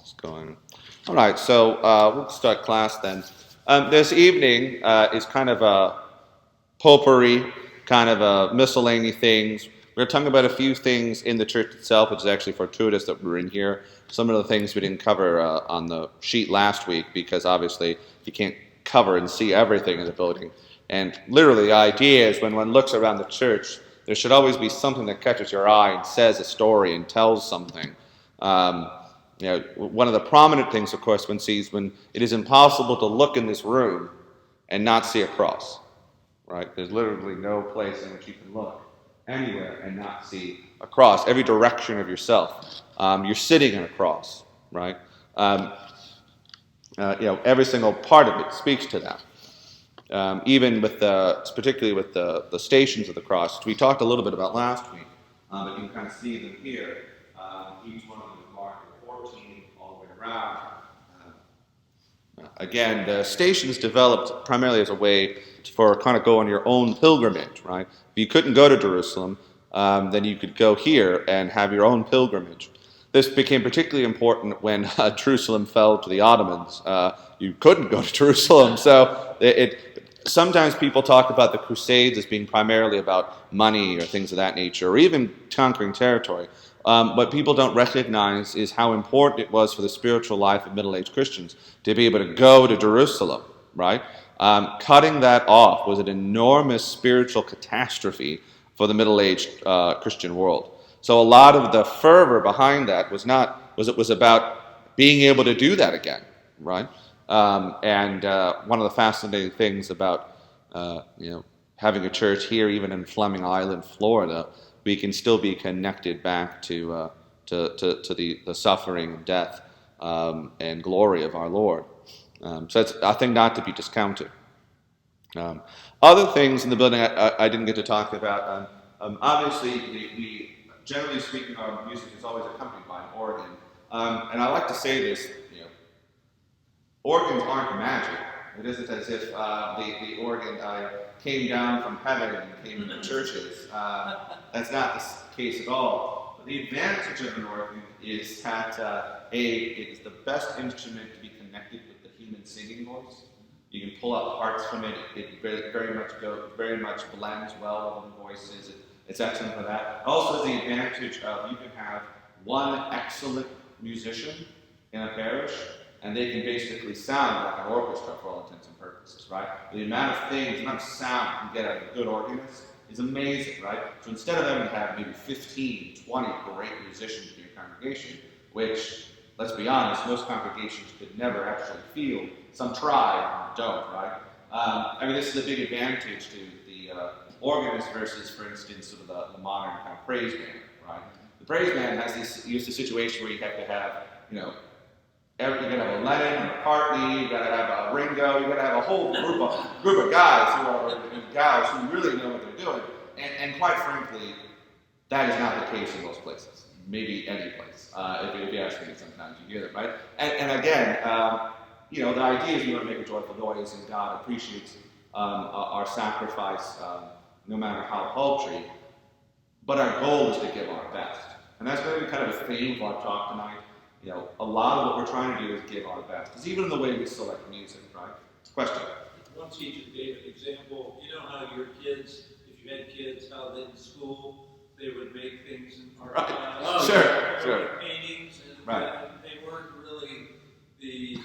It's going. All right, so we'll start class then. This evening is kind of a potpourri, kind of a miscellany things. We're talking about a few things in the church itself, which is actually fortuitous that we're in here. Some of the things we didn't cover on the sheet last week because obviously you can't cover and see everything in the building. And literally the idea is when one looks around the church, there should always be something that catches your eye and says a story and tells something. One of the prominent things, of course, one sees when it is impossible to look in this room and not see a cross. Right? There's literally no place in which you can look anywhere and not see a cross. Every direction of yourself, you're sitting in a cross, right? Every single part of it speaks to that. Even with particularly with the stations of the cross, which we talked a little bit about last week, but you can kind of see them here. Each one of them is marked with 14 all the way around. Again, the stations developed primarily as a way for kind of go on your own pilgrimage, right? If you couldn't go to Jerusalem, then you could go here and have your own pilgrimage. This became particularly important when Jerusalem fell to the Ottomans. You couldn't go to Jerusalem, so sometimes people talk about the Crusades as being primarily about money or things of that nature, or even conquering territory. What people don't recognize is how important it was for the spiritual life of middle-aged Christians to be able to go to Jerusalem, right? Cutting that off was an enormous spiritual catastrophe for the middle-aged Christian world. So a lot of the fervor behind that was about being able to do that again, right? And one of the fascinating things about having a church here, even in Fleming Island, Florida, we can still be connected back to the suffering and death and glory of our Lord. So it's a thing not to be discounted. Other things in the building I didn't get to talk about. Obviously, we generally speaking, our music is always accompanied by an organ. And I like to say this, organs aren't magic. It isn't as if the organ came down from heaven and came into churches. That's not the case at all. But the advantage of an organ is that it is the best instrument to be connected with the human singing voice. You can pull out parts from it. It very much blends well with the voices. It's excellent for that. Also, the advantage of you can have one excellent musician in a parish, and they can basically sound like an orchestra for all intents and purposes, right? The amount of sound you get out of a good organist is amazing, right? So instead of having to have maybe 15, 20 great musicians in your congregation, which, let's be honest, most congregations could never actually field. Some try and don't, right? This is a big advantage to the organist versus, for instance, sort of the modern kind of praise band, right? The praise band has the situation where you have to have, you're going to have a Lennon, a McCartney, you got to have a Ringo, you got to have a whole group of guys and gals who really know what they're doing. And quite frankly, that is not the case in most places. Maybe any place. If you ask me, sometimes you hear that, right? And again, the idea is we want to make a joyful noise, and God appreciates our sacrifice, no matter how paltry. But our goal is to give our best, and that's going to be kind of a theme of our talk tonight. A lot of what we're trying to do is give our best. It's even in the way we select music, right? Question? One teacher gave an example. You know how your kids, if you had kids, how they in school, they would make things in art class. Sure. Paintings, and right. They weren't really the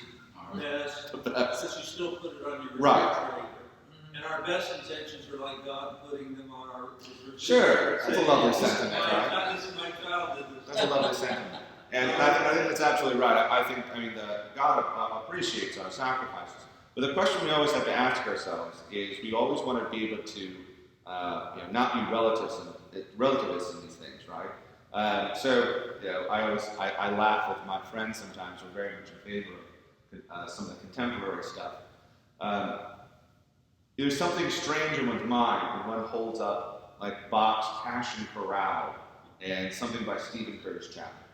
best, but you still put it on your refrigerator. Right. And our best intentions are like God putting them on our refrigerator. Sure. That's a lovely sentiment, right? This is my child did this. That's a lovely sentiment. And I think that's absolutely right. I think God appreciates our sacrifices. But the question we always have to ask ourselves is we always want to be able to not be relativists in these things, right? I laugh with my friends sometimes. We're very much in favor of some of the contemporary stuff. There's something strange in one's mind when one holds up like Bach's Passion Chorale and something by Stephen Curtis Chapman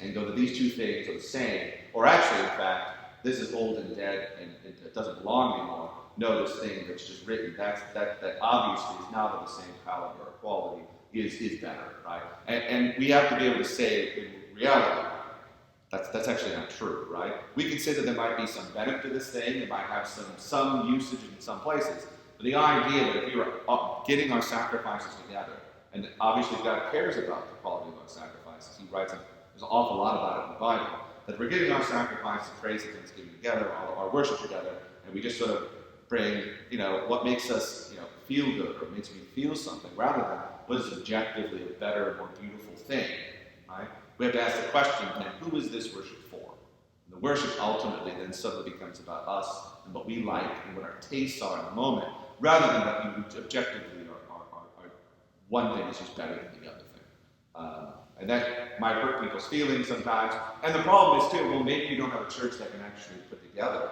and go that these two things are the same, or actually, in fact, this is old and dead and it doesn't belong anymore. No, this thing that's just written, that obviously is not of the same caliber or quality, is better, right? And we have to be able to say in reality, That's actually not true, right? We can say that there might be some benefit to this thing, it might have some usage in some places, but the idea that if we are getting our sacrifices together, and obviously God cares about the quality of our sacrifices, he writes, there's an awful lot about it in the Bible, that we're getting our sacrifices, praise and thanksgiving together, our worship together, and we just sort of bring, what makes us, feel good, or makes me feel something, rather than what is objectively a better, more beautiful thing, right? We have to ask the question, then, who is this worship for? And the worship ultimately then suddenly becomes about us and what we like and what our tastes are in the moment, rather than what you objectively are one thing is just better than the other thing. And that might hurt people's feelings sometimes. And the problem is, too, well, maybe you don't have a church that can actually put together.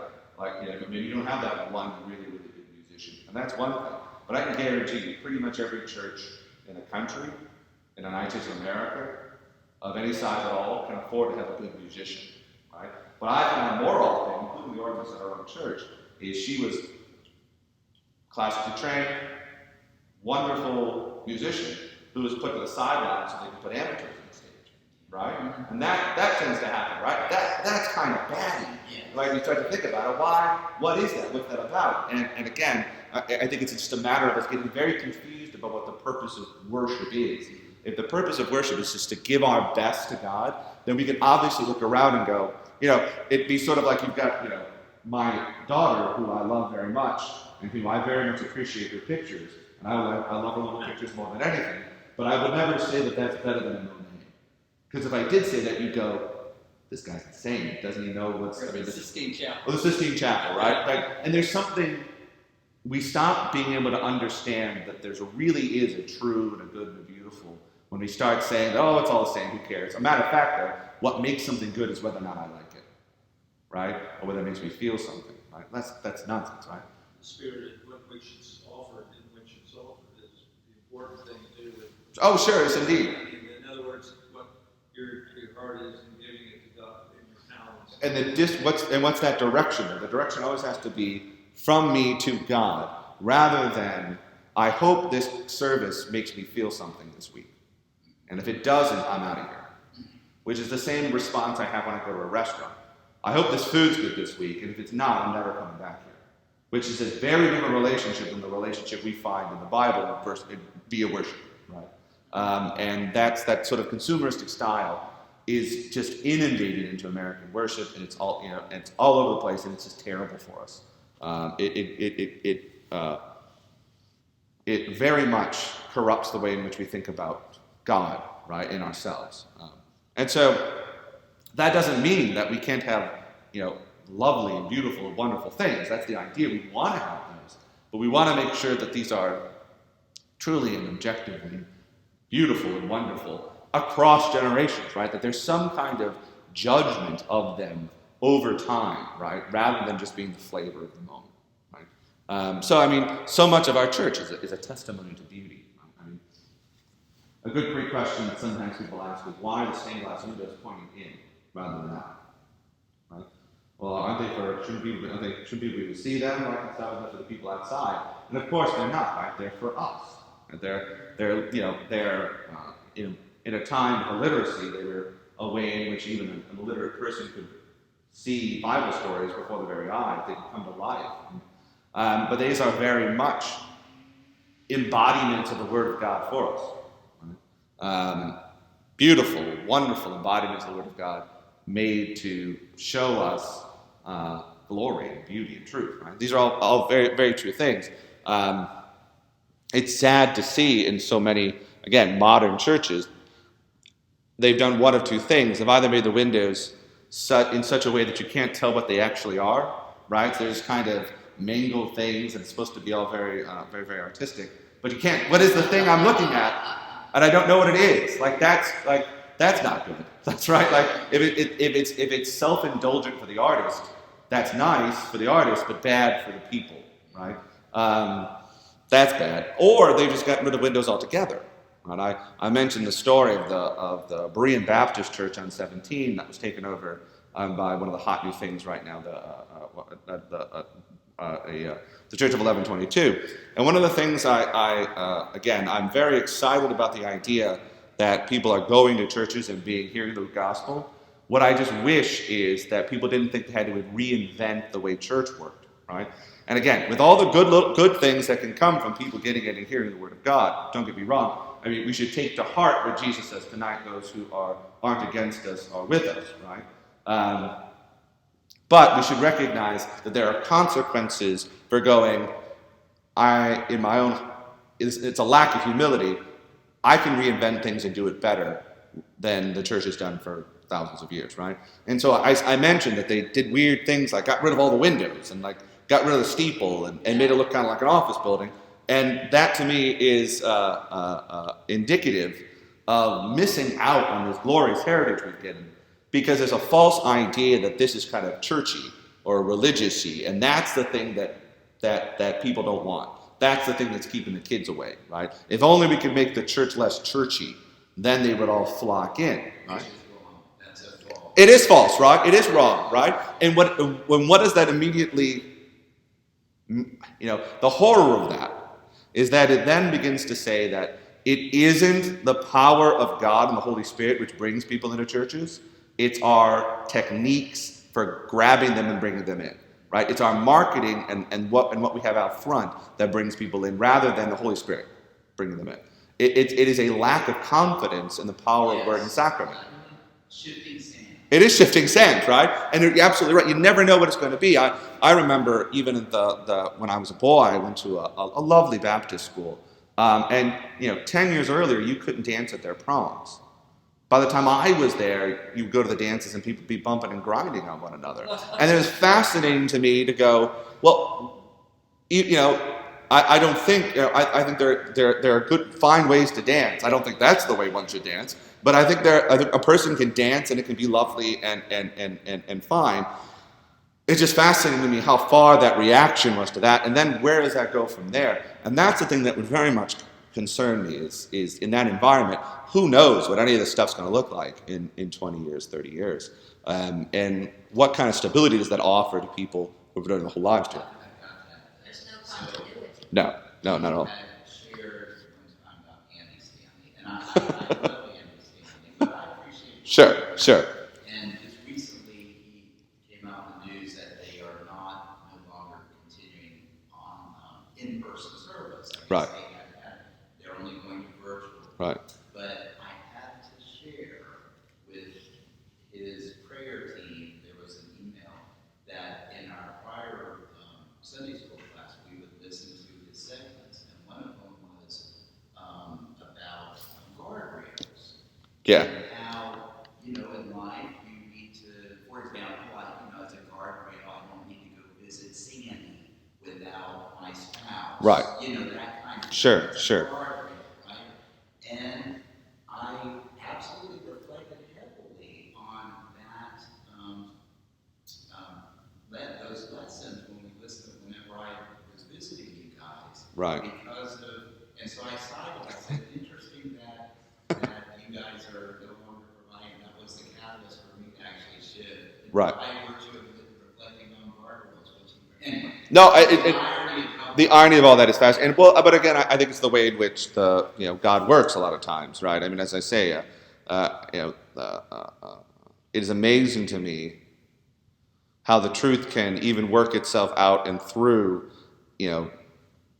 Maybe you don't have that one really, really good musician. And that's one thing. But I can guarantee you, pretty much every church in the country, in the United States of America, of any size at all, can afford to have a good musician, right? What I found more often, including the organist at our own church, is she was classically trained, wonderful musician who was put to the sidelines so they could put amateurs on the stage, right? And that tends to happen, right? That's kind of batty. Like, you start to think about it, why? What is that? What's that about? And again, I think it's just a matter of us getting very confused about what the purpose of worship is. If the purpose of worship is just to give our best to God, then we can obviously look around and go, it'd be sort of like you've got, my daughter, who I love very much, and who I very much appreciate her pictures, and I love her little pictures more than anything, but I would never say that that's better than a Monet. Because if I did say that, you'd go, this guy's insane. Doesn't he know what's... the Sistine Chapel. Well, the Sistine Chapel, right? And there's something... We stop being able to understand that there really is a true and a good and a beautiful when we start saying, oh, it's all the same, who cares? A matter of fact, though, what makes something good is whether or not I like it, right? Or whether it makes me feel something, right? That's nonsense, right? The spirit in which it's offered is the important thing to do. Oh, sure, yes, indeed. In other words, what your heart is in giving it to God in your talents. And what's that direction? The direction always has to be from me to God, rather than, I hope this service makes me feel something this week. And if it doesn't, I'm out of here. Which is the same response I have when I go to a restaurant. I hope this food's good this week, and if it's not, I'm never coming back here. Which is a very different relationship than the relationship we find in the Bible via worship, right? And that sort of consumeristic style is just inundated into American worship, and it's all over the place, and it's just terrible for us. It very much corrupts the way in which we think about God, right, in ourselves. And so that doesn't mean that we can't have, lovely and beautiful and wonderful things. That's the idea. We want to have those. But we want to make sure that these are truly and objectively beautiful and wonderful across generations, right? That there's some kind of judgment of them over time, right? Rather than just being the flavor of the moment, right? So much of our church is a testimony to beauty. A good Greek question that sometimes people ask is, why the stained glass windows pointing in rather than out? Right? Well, shouldn't people be able to see them? Like it's not for the people outside. And of course they're not, right? They're for us. And they're in a time of illiteracy, they were a way in which even an illiterate person could see Bible stories before their very eyes. They could come to life. But these are very much embodiments of the Word of God for us. Right? Beautiful, wonderful embodiments of the Word of God made to show us glory and beauty and truth. Right? These are all very, very true things. It's sad to see in so many, again, modern churches, they've done one of two things. They've either made the windows in such a way that you can't tell what they actually are, right? So there's kind of mangled things, and it's supposed to be all very, very, very artistic. But you can't. What is the thing I'm looking at? And I don't know what it is. That's not good. That's right. Like if it's self-indulgent for the artist, that's nice for the artist, but bad for the people, right? That's bad. Or they just got rid of windows altogether. Right? I mentioned the story of the Berean Baptist Church on 17 that was taken over by one of the hot new things right now, the Church of 1122. And one of the things I'm very excited about the idea that people are going to churches and hearing the gospel. What I just wish is that people didn't think they had to reinvent the way church worked, right? And again, with all the good things that can come from people getting it and hearing the Word of God, don't get me wrong. I mean, we should take to heart what Jesus says tonight: those who aren't against us are with us, right? But we should recognize that there are consequences for going, it's a lack of humility. I can reinvent things and do it better than the church has done for thousands of years, right? And so I mentioned that they did weird things, like got rid of all the windows and like got rid of the steeple and made it look kind of like an office building. And that to me is indicative of missing out on this glorious heritage we've given, because there's a false idea that this is kind of churchy or religious-y, and that's the thing that people don't want. That's the thing that's keeping the kids away, right? If only we could make the church less churchy, then they would all flock in, right? That's a false. It is false, right? It is wrong, right? And what does that immediately, the horror of that is that it then begins to say that it isn't the power of God and the Holy Spirit which brings people into churches. It's our techniques for grabbing them and bringing them in, right? It's our marketing and what we have out front that brings people in, rather than the Holy Spirit bringing them in. It is a lack of confidence in the power of word and sacrament. Shifting sand. It is shifting sand, right? And you're absolutely right. You never know what it's going to be. I remember even when I was a boy, I went to a lovely Baptist school. And 10 years earlier, you couldn't dance at their proms. By the time I was there, you would go to the dances and people would be bumping and grinding on one another. And it was fascinating to me to go, well, I don't think, I think there are good, fine ways to dance. I don't think that's the way one should dance. But I think a person can dance and it can be lovely and fine. It's just fascinating to me how far that reaction was to that. And then where does that go from there? And that's the thing that would very much concern me is in that environment, who knows what any of this stuff's going to look like in 20 years, 30 years. And what kind of stability does that offer to people who have devoted their whole lives to it? There's no continuity. No, not at all. I shared one time about Andy Stanley, and I love Andy Stanley, but I appreciate Sure. And just recently, he came out in the news that they are no longer continuing on in-person service. I guess Right. They're only going to virtual. Right. But I had to share with his prayer team, there was an email that in our prior Sunday school class, we would listen to his segments, and one of them was about guardrails. Yeah. And how, in life, you need to, for example, as a guardrail, I don't need to go visit Sandy without my spouse. Right. That kind of Sure. guardrail, right? And I absolutely reflected heavily on those lessons when we listened, whenever I was visiting you guys. Right. And so I said, interesting that you guys are no longer providing. That was the catalyst for me to actually shift. Right. By virtue of reflecting on guardrails, anyway. No, The irony of all that is fascinating. But again, I think it's the way in which God works a lot of times, right? I mean, as I say, it is amazing to me how the truth can even work itself out and through,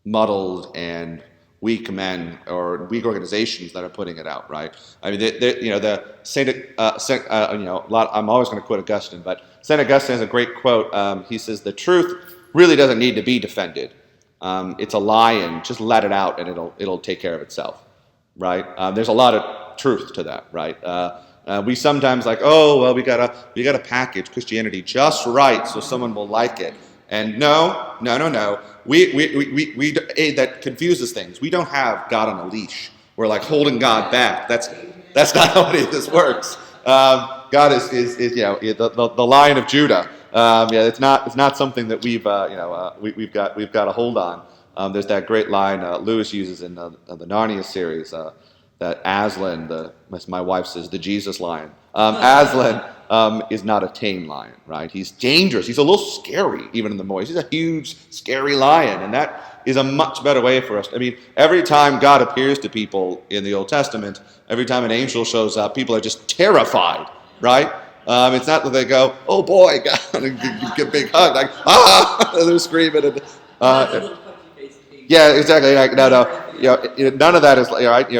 muddled and weak men or weak organizations that are putting it out, right? I mean, I'm always going to quote Augustine, but St. Augustine has a great quote. He says, "The truth really doesn't need to be defended. It's a lion. Just let it out, and it'll take care of itself." Right? There's a lot of truth to that, right? We sometimes we gotta package Christianity just right so someone will like it. And no. We that confuses things. We don't have God on a leash. We're like holding God back. That's not how any of this works. God is the Lion of Judah. It's not something that we've got a hold on. There's that great line Lewis uses in the Narnia series that Aslan, as my wife says, the Jesus lion. Aslan is not a tame lion, right? He's dangerous. He's a little scary, even in the movies. He's a huge, scary lion, and that is a much better way for us. I mean, every time God appears to people in the Old Testament, every time an angel shows up, people are just terrified, right? It's not that they go, oh boy, God, and get a big hug, like, they're screaming. And, yeah, exactly. Like, no. None of that is,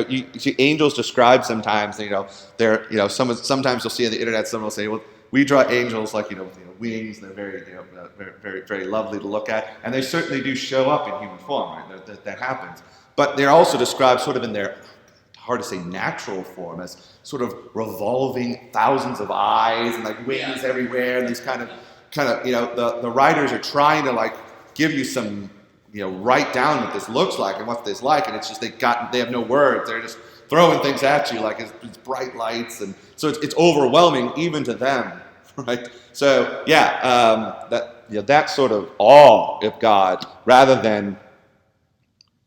you see angels described sometimes, they're, sometimes you'll see on the internet, someone will say, well, we draw angels like, with wings, and they're very, very, very, very lovely to look at, and they certainly do show up in human form, right? That happens. But they're also described sort of in their, hard to say, natural form, as sort of revolving thousands of eyes and like wings everywhere, and these kind of, the writers are trying to like give you some, write down what this looks like and what this like, and it's just they have no words. They're just throwing things at you like it's bright lights, and so it's overwhelming even to them, right? So that sort of awe of God, rather than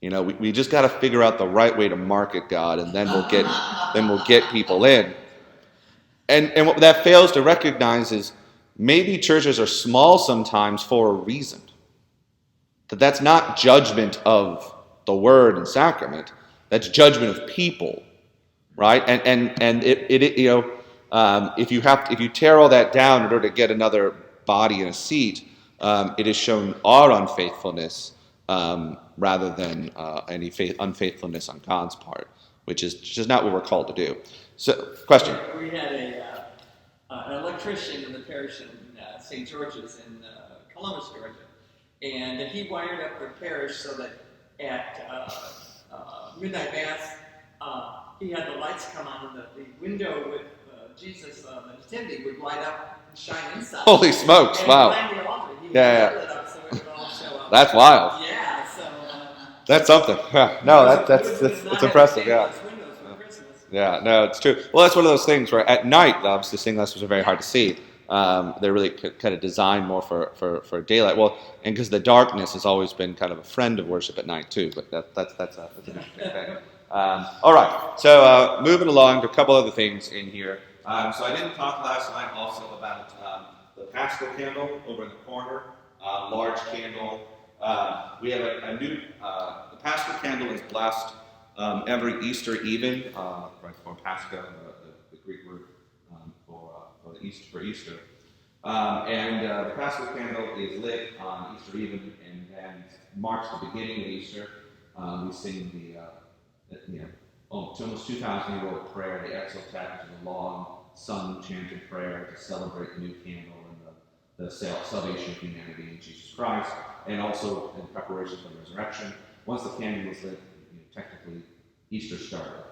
we just got to figure out the right way to market God, and then we'll get people in. And what that fails to recognize is maybe churches are small sometimes for a reason. That's not judgment of the word and sacrament. That's judgment of people, right? And if you tear all that down in order to get another body in a seat, it has shown our unfaithfulness rather than any unfaithfulness on God's part, which is just not what we're called to do. So, question. We had an electrician in the parish in St. George's in Columbus, Georgia, and he wired up the parish so that at midnight mass, he had the lights come on, and the window with Jesus, the nativity, would light up and shine inside. Holy smokes! And wow. behind the altar, he Yeah. lit up so it would all show up. That's wild. Yeah. So. That's something. Yeah. No, that's impressive. Yeah. Yeah, no, it's true. Well, that's one of those things where at night, obviously, stained glass was very hard to see. They're really kind of designed more for daylight. Well, and because the darkness has always been kind of a friend of worship at night too. But that's an interesting thing. All right, so moving along to a couple other things in here. So I didn't talk last night also about the Paschal candle over in the corner, large candle. We have a new. The Paschal candle is blessed every Easter even, right, for Pascha, the Greek word for Easter. And the Paschal candle is lit on Easter even, and then marks the beginning of Easter. We sing almost 2,000-year-old prayer, the Exultet, which is a long, sun-chanted prayer to celebrate the new candle and the salvation of humanity in Jesus Christ, and also in preparation for the resurrection. Once the candle is lit, technically Easter started.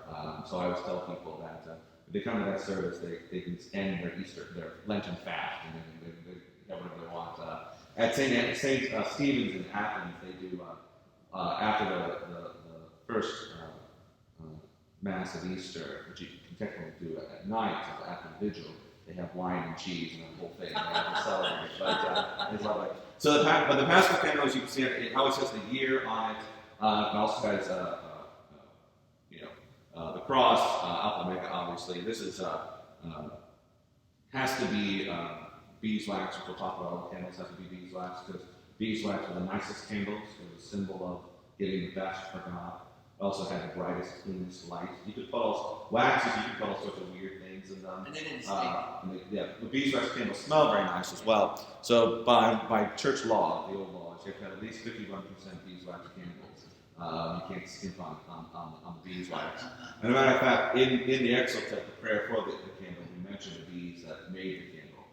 So I always tell people that if they come to that service, they can end their Lenten fast, and they have whatever they want. At St. Stephen's in Athens, they do after the first Mass of Easter, which you can technically do at night after the vigil. They have wine and cheese and the whole thing. They have to celebrate, but it's lovely. So the Paschal candle, as you can see, it always has the year on it. It also has the cross, Alpha Omega, obviously. This is has to be beeswax, which we'll talk about. All the candles have to be beeswax, because beeswax are the nicest candles. It's a symbol of getting the best for God. It also has the brightest, cleanest light. You could put waxes, you could put all sorts of weird things in them. And they didn't stink. The beeswax candles smell very nice as well. So by church law, the old laws, you have to have at least 51% beeswax candles. You can't skimp on the beeswax. And as a matter of fact, in the Exultet, the prayer for the candle, we mentioned the bees that made the candle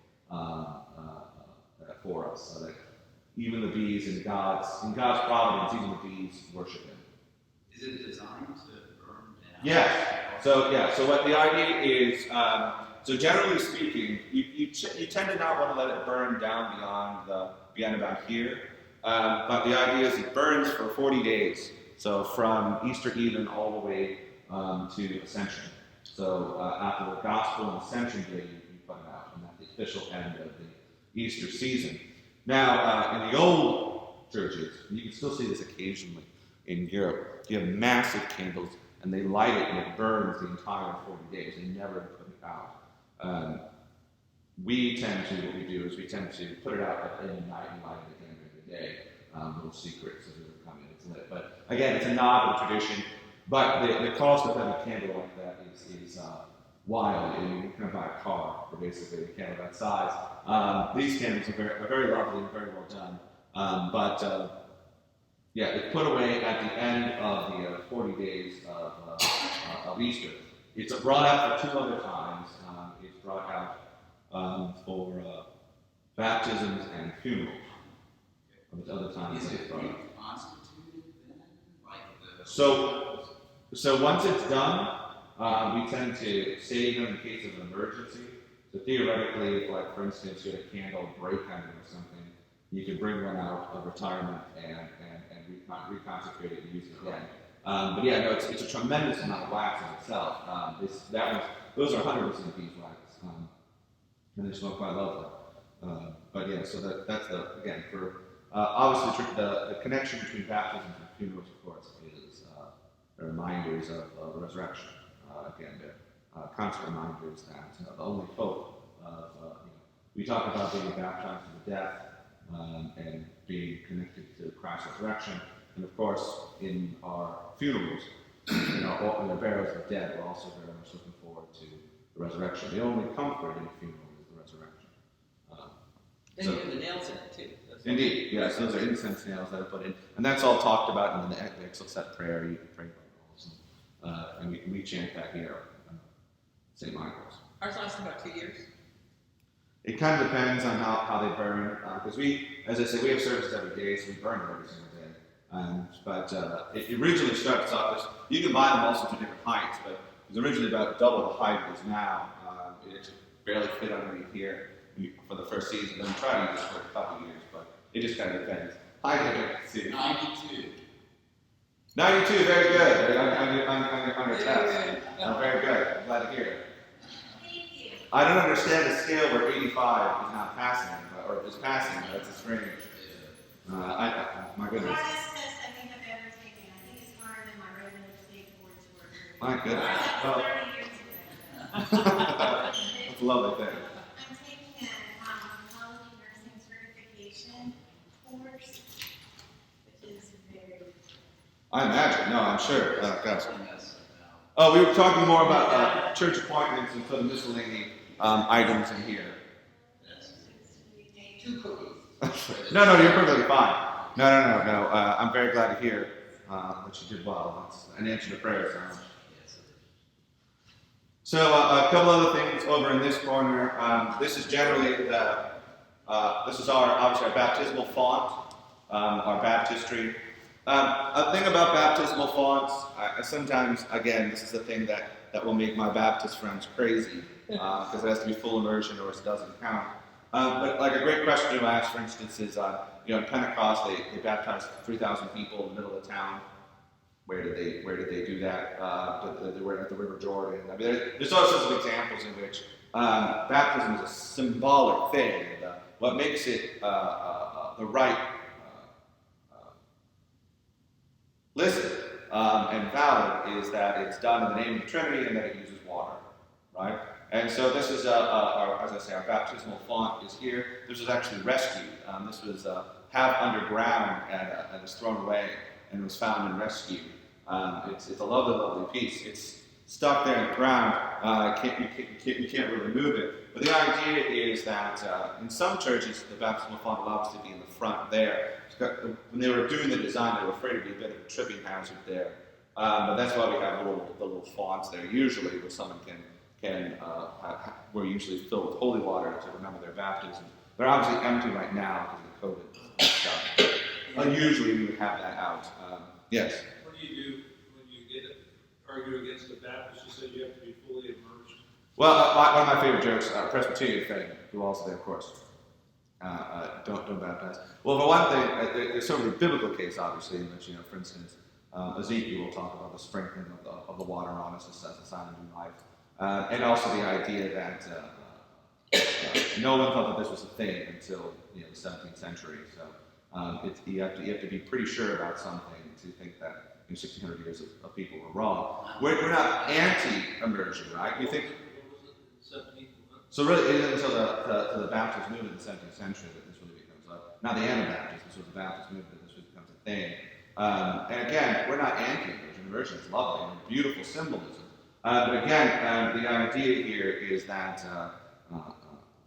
for us. So that even the bees in God's providence, even the bees worship Him. Is it designed to burn down? Yes. So what the idea is, so generally speaking, you tend to not want to let it burn down beyond about here. But the idea is it burns for 40 days. So from Easter even all the way to Ascension. So after the Gospel and Ascension Day, you put it out, and that's the official end of the Easter season. Now, in the old churches, and you can still see this occasionally in Europe, you have massive candles, and they light it, and it burns the entire 40 days. They never put it out. What we tend to put it out at the end of the night and light it again during the day. Little secrets as we come in, it's lit. But again, it's a nod of tradition. But the cost of having a candle like that wild. You can buy a car for basically a candle that size. These candles are very lovely and very well done. Yeah, it's put away at the end of the 40 days of Easter. It's brought out for two other times. It's brought out for baptisms and funerals. The other times Is it's it brought out. reconstituted then? Like the So once it's done, we tend to save them in case of an emergency. So theoretically, if, like, for instance, you had a candle break on it or something, you could bring one out of retirement and reconsecrate it and use it again. But yeah, no, it's a tremendous amount of wax in itself. Those are 100% beeswax, and they smell quite lovely. But yeah, so that's again for obviously the connection between baptisms and funerals, of course, is the reminders of the resurrection. Again, they're constant reminders that the only hope of we talk about being baptized to the death and being connected to Christ's resurrection, and of course in our funerals, in the burials of the dead, we're also very much looking forward to the resurrection. The only comfort in a funeral is the resurrection. And you have the nails in it too. Indeed, yes, those are incense nails that are put in, and that's all talked about in the Exulset prayer. You can pray about those, and we chant that here, St. Michael's. Ours lasts about 2 years. It kind of depends on how they burn, because as I said, we have services every day, so we burn them every single day. But it originally starts off, you can buy them also to different heights, but it was originally about double the height it is now. It actually barely fit underneath here for the first season. Then we tried to use it for a couple of years, but it just kind of depends. Hi, see. 92. 92, very good. On your test. Very good. I'm glad to hear it. I don't understand a scale where 85 is not passing, or is passing, but it's a strange. My goodness. Hardest test I think I've ever taken. I think it's harder than my regular state boards were. My goodness. That was Well, 30 years ago. that's a lovely thing. I'm taking an oncology nursing certification course, which is very. I imagine. No, I'm sure. Guys. Yes, Oh, we were talking more about church appointments and sort of miscellany items in here. yes. 2 cookies. No, you're perfectly fine. No. I'm very glad to hear that you did well. That's an answer to prayer. Yes. So a couple other things over in this corner. This is generally this is obviously our baptismal font, our baptistry. A thing about baptismal fonts, I sometimes, again, this is the thing that will make my Baptist friends crazy, because it has to be full immersion or it doesn't count. But like a great question to ask, for instance, is in Pentecost they baptized 3,000 people in the middle of the town. Where did they do that? They were at the River Jordan. I mean, there's all sorts of examples in which baptism is a symbolic thing. And, what makes it the right listed and valid is that it's done in the name of the Trinity and that it uses water, right? And so this is, as I say, our baptismal font is here. This was actually rescued. This was half underground and was thrown away and was found and rescued. It's a lovely, lovely piece. It's stuck there in the ground. You can't really move it. But the idea is that in some churches, the baptismal font allows to be in the front there. When they were doing the design, they were afraid it'd be a bit of a tripping hazard there. But that's why we have the little fonts there, usually where someone we're usually filled with holy water to remember their baptism. They're obviously empty right now because of the COVID stuff. Usually we would have that out. Yes? What do you do when you argue against the Baptists? You said you have to be fully immersed. Well, one of my favorite jokes, Presbyterian thing, who also there, of course. Don't baptize. Well, for one thing, there's certainly a biblical case, obviously, in which, for instance, Ezekiel will talk about the sprinkling of the water on us as a sign of new life. And also the idea that no one thought that this was a thing until the 17th century. So you have to be pretty sure about something to think that 1,600 years of people were wrong. We're not anti-immersion, right? We think. So really, it isn't until the Baptist movement in the 17th century that this really becomes not the Anabaptists, this was the Baptist movement that this really becomes a thing. And again, we're not anti-immersion. Immersion is lovely and beautiful symbolism. But again, the idea here is that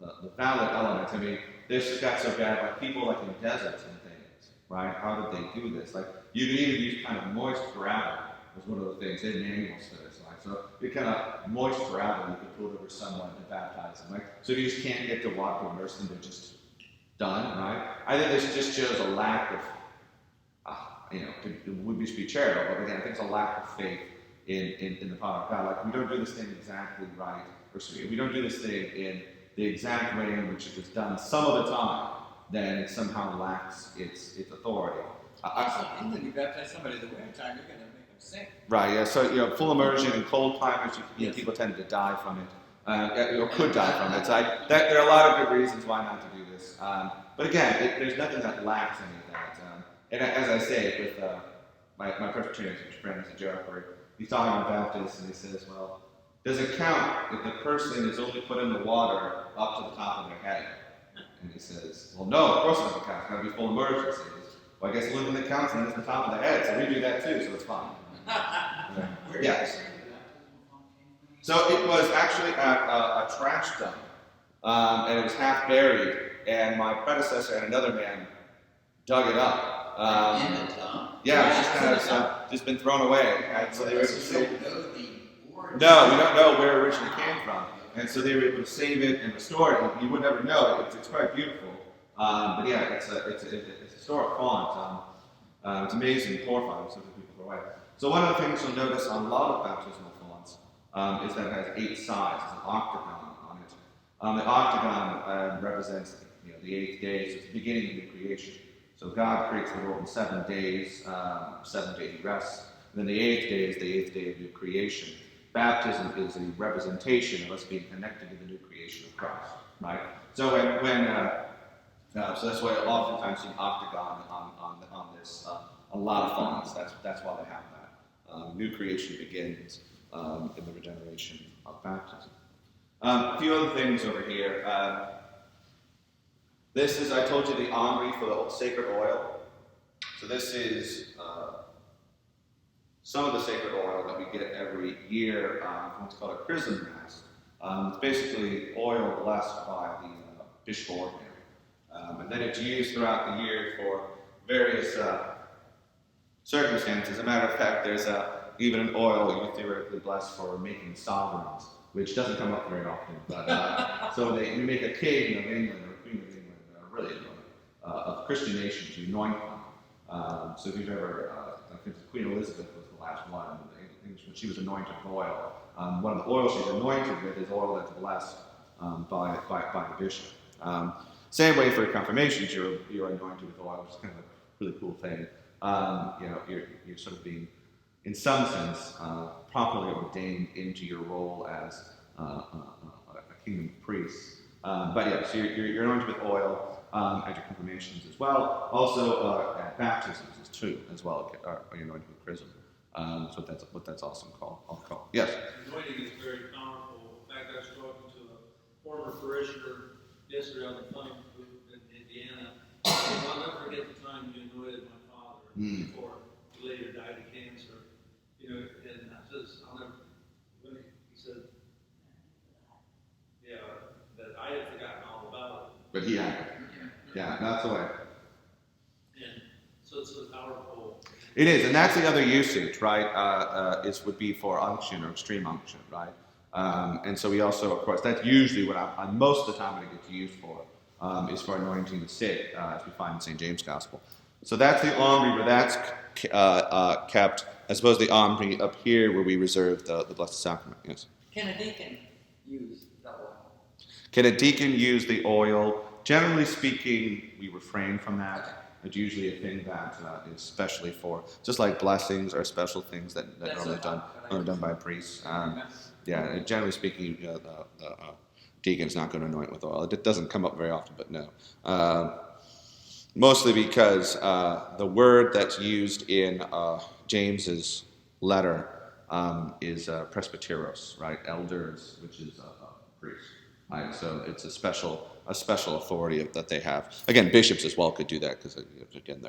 the valid element. I mean, this got so bad, like people like in deserts and things, right? How did they do this? Like you could even use kind of moist gravel was one of the things in manuals for this. Like so, you kind of moist gravel you could put over someone to baptize them. Like so, you just can't get the water to immerse them; they're just done, right? I think this just shows a lack of, it would be charitable, but again, I think it's a lack of faith in the power of God. Like, we don't do this thing exactly right, or we don't do this thing in the exact way in which it was done some of the time, then it somehow lacks its authority. Also, in England, you baptize somebody the winter time, you're going to make them sick. Right, yeah, so, full immersion in cold climates, people tend to die from it. Or could die from it. So there are a lot of good reasons why not to do this. But again, there's nothing that lacks any of that. And as I say, with my Presbyterian friend is a joke where he's talking about Baptists and he says, well, does it count if the person is only put in the water up to the top of their head? And he says, well, no, of course it doesn't count. It's got to be full immersion. He says, well, I guess the only thing that counts then is the top of the head. So we do that too, so it's fine. Yeah. So it was actually a trash dump, and it was half buried, and my predecessor and another man dug it up. In the dump? Yeah, it was just kind of just been thrown away, and so they were able to So save you it. don't know the origin. No, we don't know where it originally came from, and so they were able to save it and restore it. You would never know it. It's quite beautiful, but yeah, it's a historic font. It's amazing, horrifying, something people throw away. So one of the things you'll notice on a lot of baptismal fonts is that it has 8 sides. It's an octagon on it. The octagon represents the 8th day, so it's the beginning of new creation. So God creates the world in 7 days, 7 days he rests. And then the 8th day is the 8th day of new creation. Baptism is a representation of us being connected to the new creation of Christ, right? So so that's why oftentimes you see an octagon on this. A lot of fonts. That's why they have that. New creation begins in the regeneration of baptism. A few other things over here. This is, I told you, the aumbrey for the sacred oil. So this is some of the sacred oil that we get every year from what's called a chrism mass. It's basically oil blessed by the bishop ordinary. And then it's used throughout the year for various circumstances. As a matter of fact, there's even an oil you can theoretically bless for making sovereigns, which doesn't come up very often. But so you make a king of England or a queen of England, really of Christian nations, you anoint them. So if you've ever, I think Queen Elizabeth was the last one. When she was anointed with oil, one of the oils she's anointed with is oil that's blessed by the bishop. Same way for confirmations, you're anointed with oil, which is kind of a really cool thing. You're sort of being, in some sense, properly ordained into your role as a kingdom priest. But yeah, so you're anointed with oil at your confirmations as well. Also at baptisms too, as well. You're anointed with chrism. So what that's awesome called. Yes. Anointing is very powerful. In fact, I was talking to a former parishioner yesterday on the phone in Indiana. I'll never forget the time you anointed my father before he later died of cancer. And I says, I'll never. When he said, yeah, that I had forgotten all about it. But he had it. Yeah, that's the way. And so it's a powerful. It is, and that's the other usage, right? Would be for unction or extreme unction, right? And so we also, of course, that's usually what most of the time what it gets used for is for anointing the sick, as we find in St. James' Gospel. So that's the aumbrey where that's kept. I suppose the aumbrey up here where we reserve the Blessed Sacrament. Yes. Can a deacon use the oil? Can a deacon use the oil? Generally speaking, we refrain from that. It's usually a thing that is specially for, just like blessings are special things that are normally done by a priest. Generally speaking, the deacon's not going to anoint with oil. It doesn't come up very often, but no. Mostly because the word that's used in James's letter is presbyteros, right? Elders, which is a priest, right? So it's a special authority that they have. Again, bishops as well could do that because again,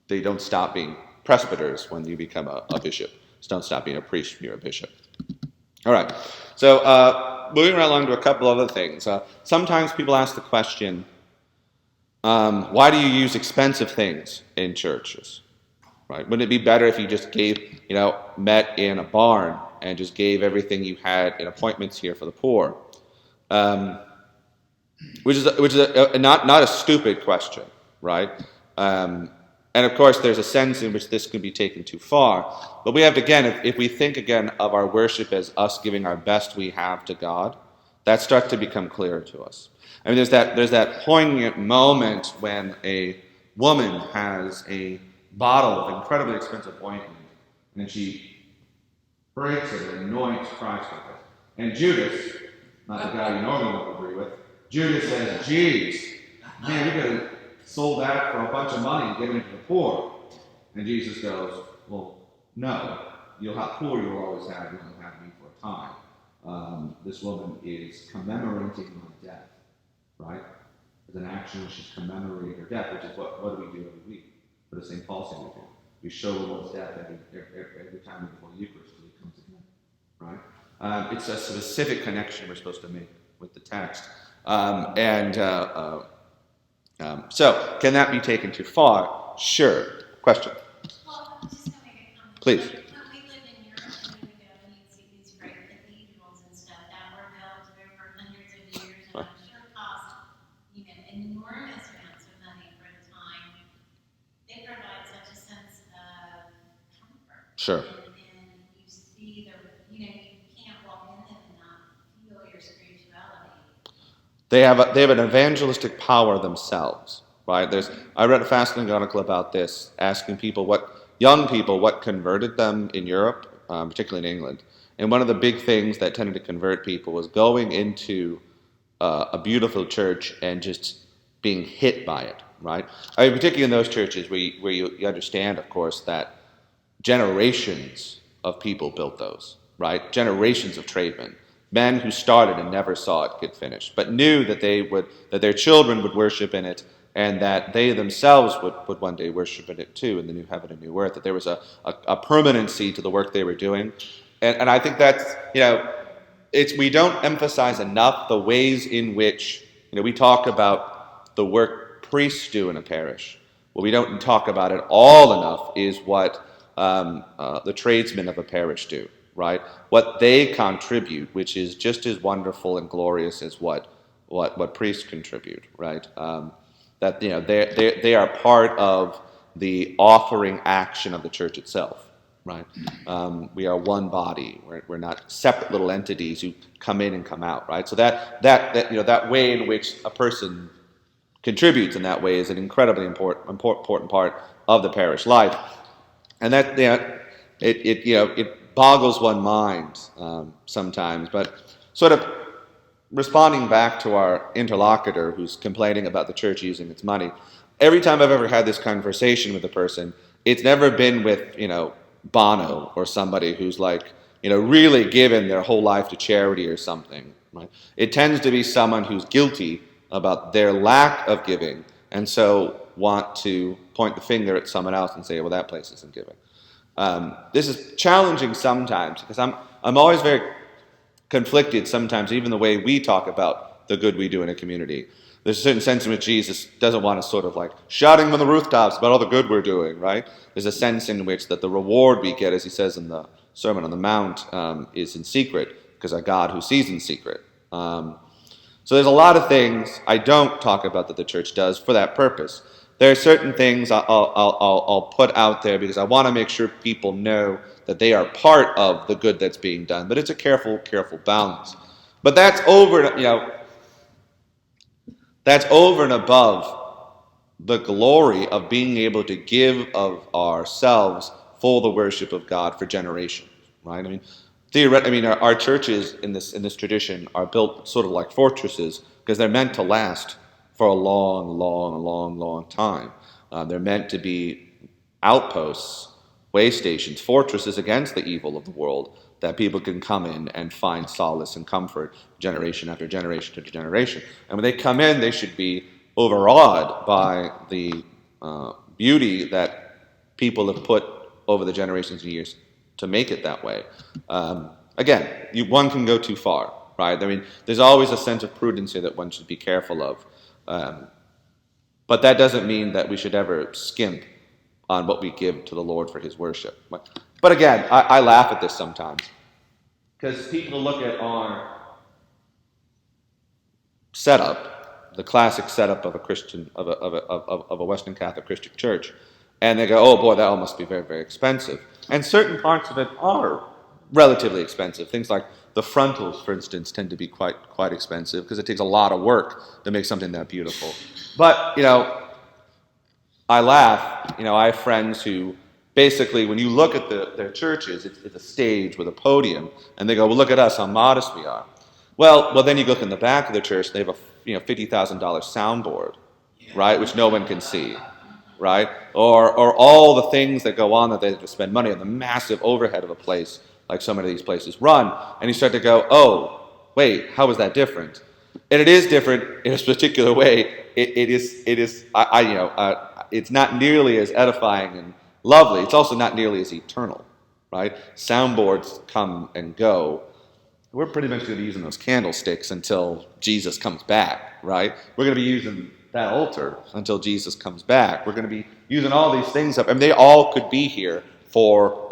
they don't stop being presbyters when you become a bishop. Just don't stop being a priest when you're a bishop. All right. So moving right along to a couple other things. Sometimes people ask the question, why do you use expensive things in churches? Right? Wouldn't it be better if you just gave, met in a barn and just gave everything you had in appointments here for the poor? Which is not a stupid question, right? And of course, there's a sense in which this can be taken too far. But we have to, again, if we think again of our worship as us giving our best we have to God, that starts to become clearer to us. I mean, there's that poignant moment when a woman has a bottle of incredibly expensive ointment, and she breaks it and anoints Christ with it. And Judas, not the guy you normally would agree with, Judas says, "Geez, man, we could have sold that for a bunch of money and given it to the poor." And Jesus goes, "Well, no, you'll have poor you'll always have, you won't have me for a time." This woman is commemorating my death, right? As an action, she's commemorating her death, which is what do we do every week? For the St. Paul Saint, we show the Lord's death every time we go to the Eucharist till he comes again, right? It's a specific connection we're supposed to make with the text. So, can that be taken too far? Sure. Question? Well, I'm just going to make a comment. Please. When we lived in Europe and we would go and you'd see these great cathedrals and stuff that were built over hundreds of years and I'm sure cost, enormous amounts of money for the time. They provide such a sense of comfort. Sure. And you see you can't walk in them and not feel your spirituality. They have an evangelistic power themselves, right? I read a fascinating article about this, asking young people what converted them in Europe, particularly in England. And one of the big things that tended to convert people was going into a beautiful church and just being hit by it, right? I mean, particularly in those churches where you understand, of course, that generations of people built those, right? Generations of tradesmen. Men who started and never saw it get finished, but knew that their children would worship in it, and that they themselves would one day worship in it too, in the new heaven and new earth. That there was a permanency to the work they were doing, and I think that's we don't emphasize enough the ways in which we talk about the work priests do in a parish. What we don't talk about at all enough is what the tradesmen of a parish do. Right, what they contribute, which is just as wonderful and glorious as what priests contribute. Right, that they are part of the offering action of the church itself. Right, we are one body. We're not separate little entities who come in and come out. Right, so that way in which a person contributes in that way is an incredibly important part of the parish life, and that it boggles one's mind sometimes. But sort of responding back to our interlocutor who's complaining about the church using its money, every time I've ever had this conversation with a person, it's never been with Bono or somebody who's really given their whole life to charity or something. Right? It tends to be someone who's guilty about their lack of giving and so want to point the finger at someone else and say, well, that place isn't giving. This is challenging sometimes because I'm always very conflicted sometimes, even the way we talk about the good we do in a community. There's a certain sense in which Jesus doesn't want us sort of shouting from the rooftops about all the good we're doing, right? There's a sense in which that the reward we get, as he says in the Sermon on the Mount, is in secret because our God who sees in secret. So there's a lot of things I don't talk about that the church does for that purpose. There are certain things I'll put out there because I want to make sure people know that they are part of the good that's being done. But it's a careful balance. But that's over and above the glory of being able to give of ourselves for the worship of God for generations. Right? Our churches in this tradition are built sort of like fortresses because they're meant to last for a long time. They're meant to be outposts, way stations, fortresses against the evil of the world that people can come in and find solace and comfort generation after generation after generation. And when they come in, they should be overawed by the beauty that people have put over the generations and years to make it that way. Again, one can go too far, right? I mean, there's always a sense of prudence here that one should be careful of. But that doesn't mean that we should ever skimp on what we give to the Lord for his worship. But again, I laugh at this sometimes. Because people look at our setup, the classic setup of a Christian, of a Western Catholic Christian church, and they go, oh boy, that all must be very, very expensive. And certain parts of it are relatively expensive. Things like the frontals, for instance, tend to be quite expensive because it takes a lot of work to make something that beautiful. But, I laugh. I have friends who basically, when you look at their churches, it's a stage with a podium, and they go, well, look at us, how modest we are. Well, then you look in the back of the church, they have a $50,000 soundboard, right, which no one can see, right? Or all the things that go on that they have to spend money on, the massive overhead of a place like so many of these places run, and you start to go, oh, wait, how is that different? And it is different in a particular way. It's not nearly as edifying and lovely. It's also not nearly as eternal, right? Soundboards come and go. We're pretty much going to be using those candlesticks until Jesus comes back, right? We're going to be using that altar until Jesus comes back. We're going to be using all these things up, and they all could be here for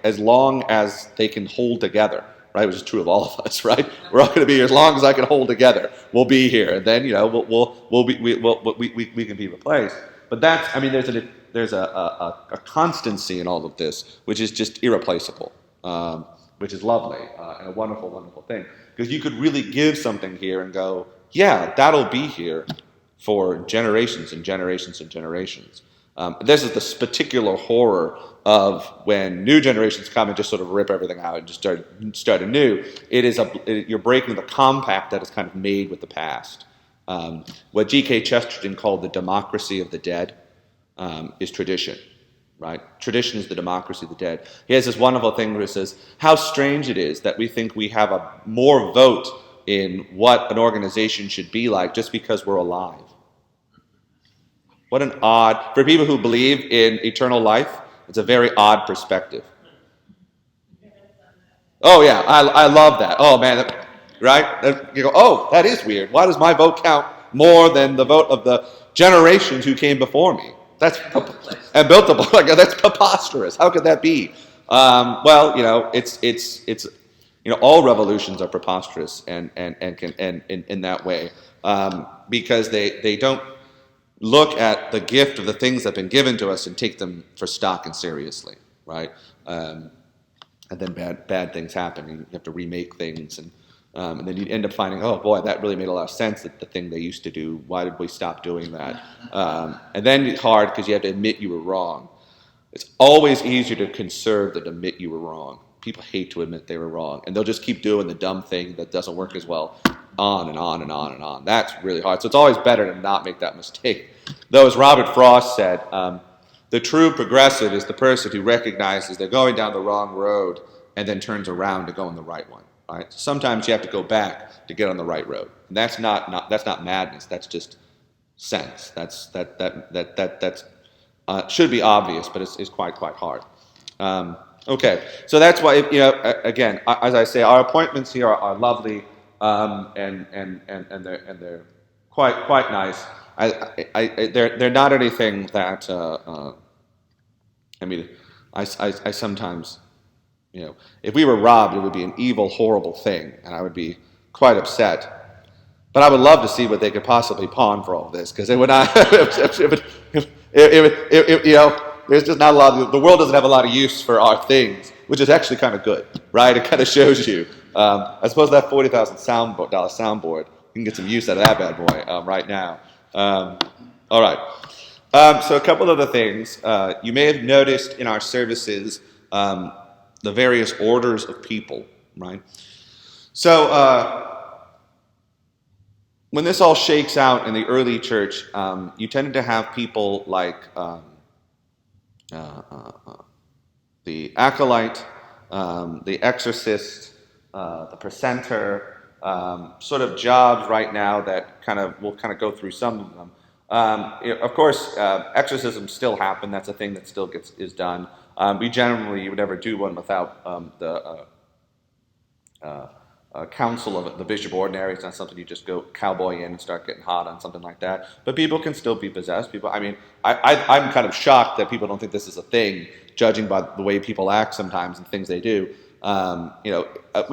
as long as they can hold together, right? Which is true of all of us, right? We're all going to be here as long as I can hold together. We'll be here, and then we can be replaced. But there's a constancy in all of this, which is just irreplaceable, which is lovely and a wonderful, wonderful thing. Because you could really give something here and go, yeah, that'll be here for generations and generations and generations. This is this particular horror of when new generations come and just sort of rip everything out and just start anew. You're breaking the compact that is kind of made with the past. What G.K. Chesterton called the democracy of the dead is tradition, right? Tradition is the democracy of the dead. He has this wonderful thing where he says, how strange it is that we think we have a more vote in what an organization should be like just because we're alive. What an odd, for people who believe in eternal life, it's a very odd perspective. Oh yeah, I love that. Oh man, right? You go, oh, that is weird. Why does my vote count more than the vote of the generations who came before me? That's and built the place. That's preposterous. How could that be? It's all revolutions are preposterous and in that way because they don't look at the gift of the things that have been given to us and take them for stock and seriously, right? And then bad things happen. You have to remake things, and then you end up finding, oh boy, that really made a lot of sense, that the thing they used to do, why did we stop doing that? And then it's hard because you have to admit you were wrong. It's always easier to conserve than to admit you were wrong. People hate to admit they were wrong, and they'll just keep doing the dumb thing that doesn't work as well, on and on and on and on. That's really hard. So it's always better to not make that mistake. Though, as Robert Frost said, the true progressive is the person who recognizes they're going down the wrong road and then turns around to go on the right one. Right? Sometimes you have to go back to get on the right road. And that's not madness. That's just sense. That's should be obvious, but it's quite hard. Okay, so that's why again, as I say, our appointments here are lovely, and they're quite nice. They're not anything that I sometimes. If we were robbed, it would be an evil, horrible thing, and I would be quite upset. But I would love to see what they could possibly pawn for all this, because it would not. There's just not a lot. The world doesn't have a lot of use for our things, which is actually kind of good, right? It kind of shows you. I suppose that $40,000 soundboard, you can get some use out of that bad boy right now. All right. So a couple other things. You may have noticed in our services. The various orders of people, right? So when this all shakes out in the early church, you tended to have people like the acolyte, the exorcist, the precentor, sort of jobs right now that we'll go through some of them, Of course, exorcisms still happen. That's a thing that still is done. We generally would never do one without the counsel of the bishop ordinary. It's not something you just go cowboy in and start getting hot on, something like that. But people can still be possessed. I'm kind of shocked that people don't think this is a thing, judging by the way people act sometimes and things they do. We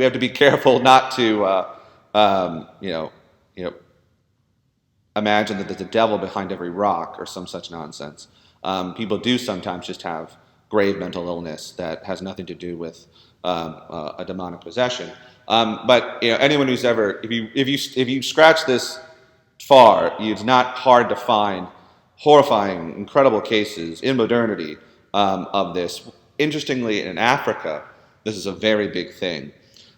have to be careful not to, imagine that there's a devil behind every rock or some such nonsense. People do sometimes just have grave mental illness that has nothing to do with a demonic possession. But anyone who's ever, if you scratch this far, it's not hard to find horrifying, incredible cases in modernity of this. Interestingly, in Africa, this is a very big thing.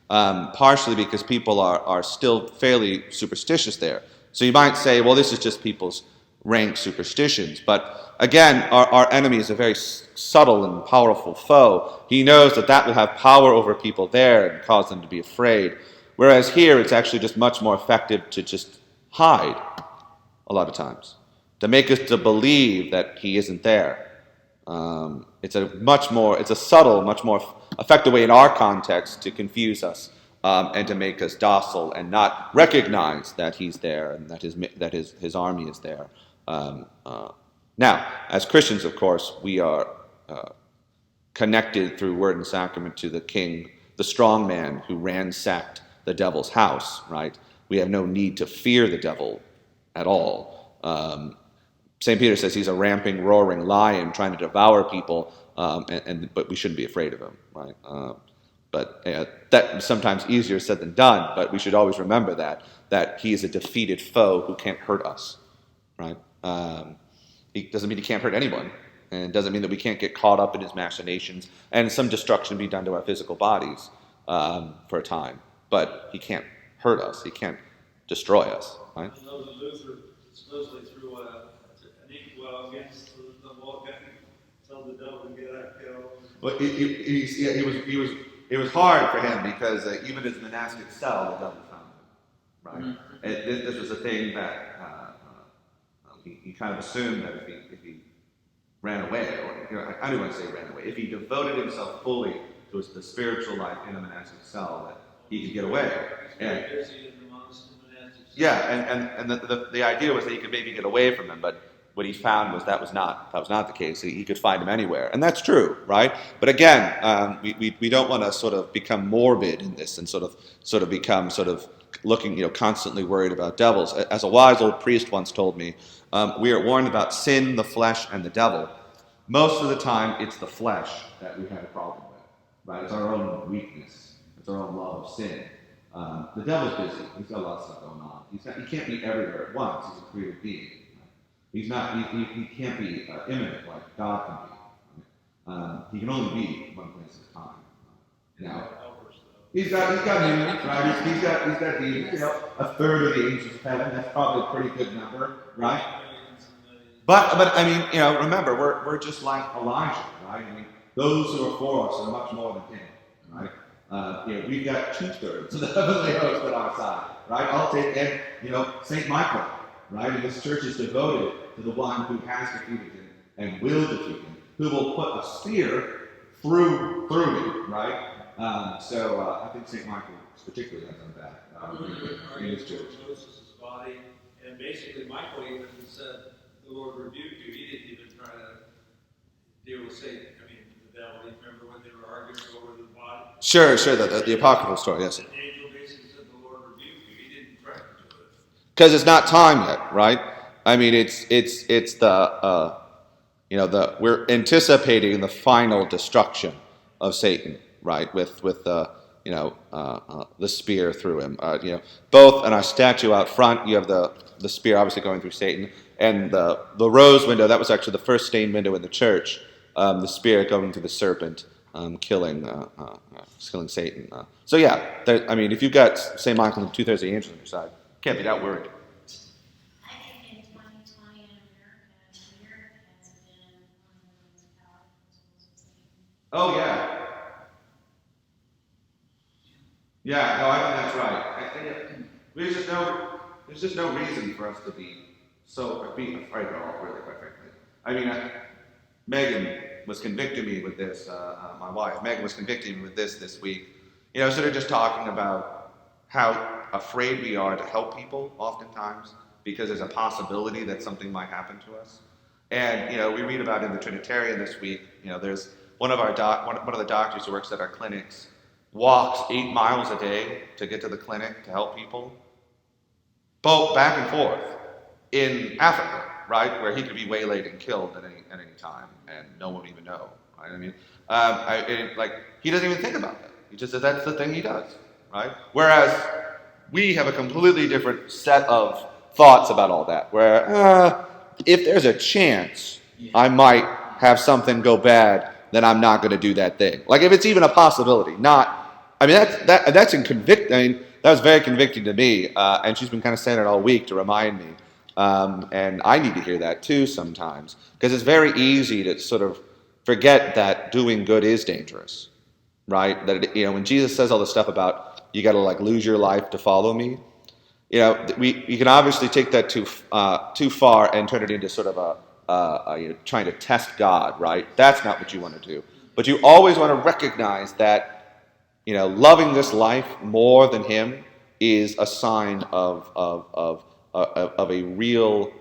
Partially because people are still fairly superstitious there. So you might say, well, this is just people's rank superstitions. But again, our enemy is a very subtle and powerful foe. He knows that will have power over people there and cause them to be afraid. Whereas here, it's actually just much more effective to just hide a lot of times, to make us to believe that he isn't there. It's a subtle, much more effective way in our context to confuse us and to make us docile and not recognize that he's there and that his army is there. Now, as Christians, of course, we are connected through word and sacrament to the King, the strong man who ransacked the devil's house. Right? We have no need to fear the devil at all. St. Peter says he's a ramping, roaring lion trying to devour people, but we shouldn't be afraid of him, right? But that's sometimes easier said than done, but we should always remember that he is a defeated foe who can't hurt us, right? He doesn't mean he can't hurt anyone, and it doesn't mean that we can't get caught up in his machinations and some destruction be done to our physical bodies for a time, but he can't hurt us, he can't destroy us, right? I know that Luther supposedly threw an inkwell against the wall, tell the devil to get out of hell. Well, it was hard for him because even his monastic cell, the devil found him, right? Mm-hmm. This was a thing that he kind of assumed that if he ran away, or I don't want to say ran away, if he devoted himself fully to the spiritual life in a monastic cell, that he could get away. And the idea was that he could maybe get away from him, but what he found was that was not the case. He could find him anywhere, and that's true, right? But again, we don't want to sort of become morbid in this and sort of become looking, constantly worried about devils. As a wise old priest once told me, we are warned about sin, the flesh, and the devil. Most of the time, it's the flesh that we have a problem with, right? It's our own weakness. It's our own love of sin. The devil's busy. He's got a lot of stuff going on. He can't be everywhere at once. He's a creative being. He's not. He can't be immanent like God can be. He can only be one place at a time. Now, he's got humans, right? He's got demons. A third of the angels of heaven. That's probably a pretty good number, right? But I mean, remember, we're just like Elijah, right? I mean, those who are for us are much more than him, right? We've got 2/3 of the heavenly host on our side, right? I'll take Saint Michael, right? And this church is devoted to the one who has defeated him and will defeat him, who will put a spear through me, right? So I think Saint Michael particularly has done that in his church. Moses' body, and basically Michael even said, "The Lord rebuked you." He didn't even try to deal with Satan. I mean, the devil. You remember when they were arguing over the body? Sure. The apocryphal story, yes. The angel basically said, "The Lord rebuked you." He didn't try to do it. Because it's not time yet, right? I mean, it's we're anticipating the final destruction of Satan, right? With the spear through him. Both on our statue out front, you have the spear obviously going through Satan, and the rose window. That was actually the first stained window in the church. The spear going through the serpent, killing Satan. So yeah, if you've got Saint Michael and 2/3 of the angels on your side, can't be that worried. I think in 2020 in America has been one of the most powerful tools of Satan. Oh yeah. Yeah, no, I think that's right. I think there's just no reason for us to be being afraid at all, really, quite frankly. I mean, Megan was convicting me with this, my wife. Megan was convicting me with this week. Sort of just talking about how afraid we are to help people oftentimes because there's a possibility that something might happen to us. And, we read about in the Trinitarian this week, there's one of the doctors who works at our clinics walks 8 miles a day to get to the clinic to help people, both back and forth in Africa, right, where he could be waylaid and killed at any time, and no one would even know, right? I mean, he doesn't even think about that. He just says that's the thing he does, right? Whereas we have a completely different set of thoughts about all that, where if there's a chance I might have something go bad, then I'm not going to do that thing. Like if it's even a possibility, that's that was very convicting to me, and she's been kind of saying it all week to remind me. And I need to hear that too sometimes, because it's very easy to sort of forget that doing good is dangerous, right? That when Jesus says all this stuff about you got to lose your life to follow me, you can obviously take that too far and turn it into sort of trying to test God, right? That's not what you want to do. But you always want to recognize that loving this life more than Him is a sign of a real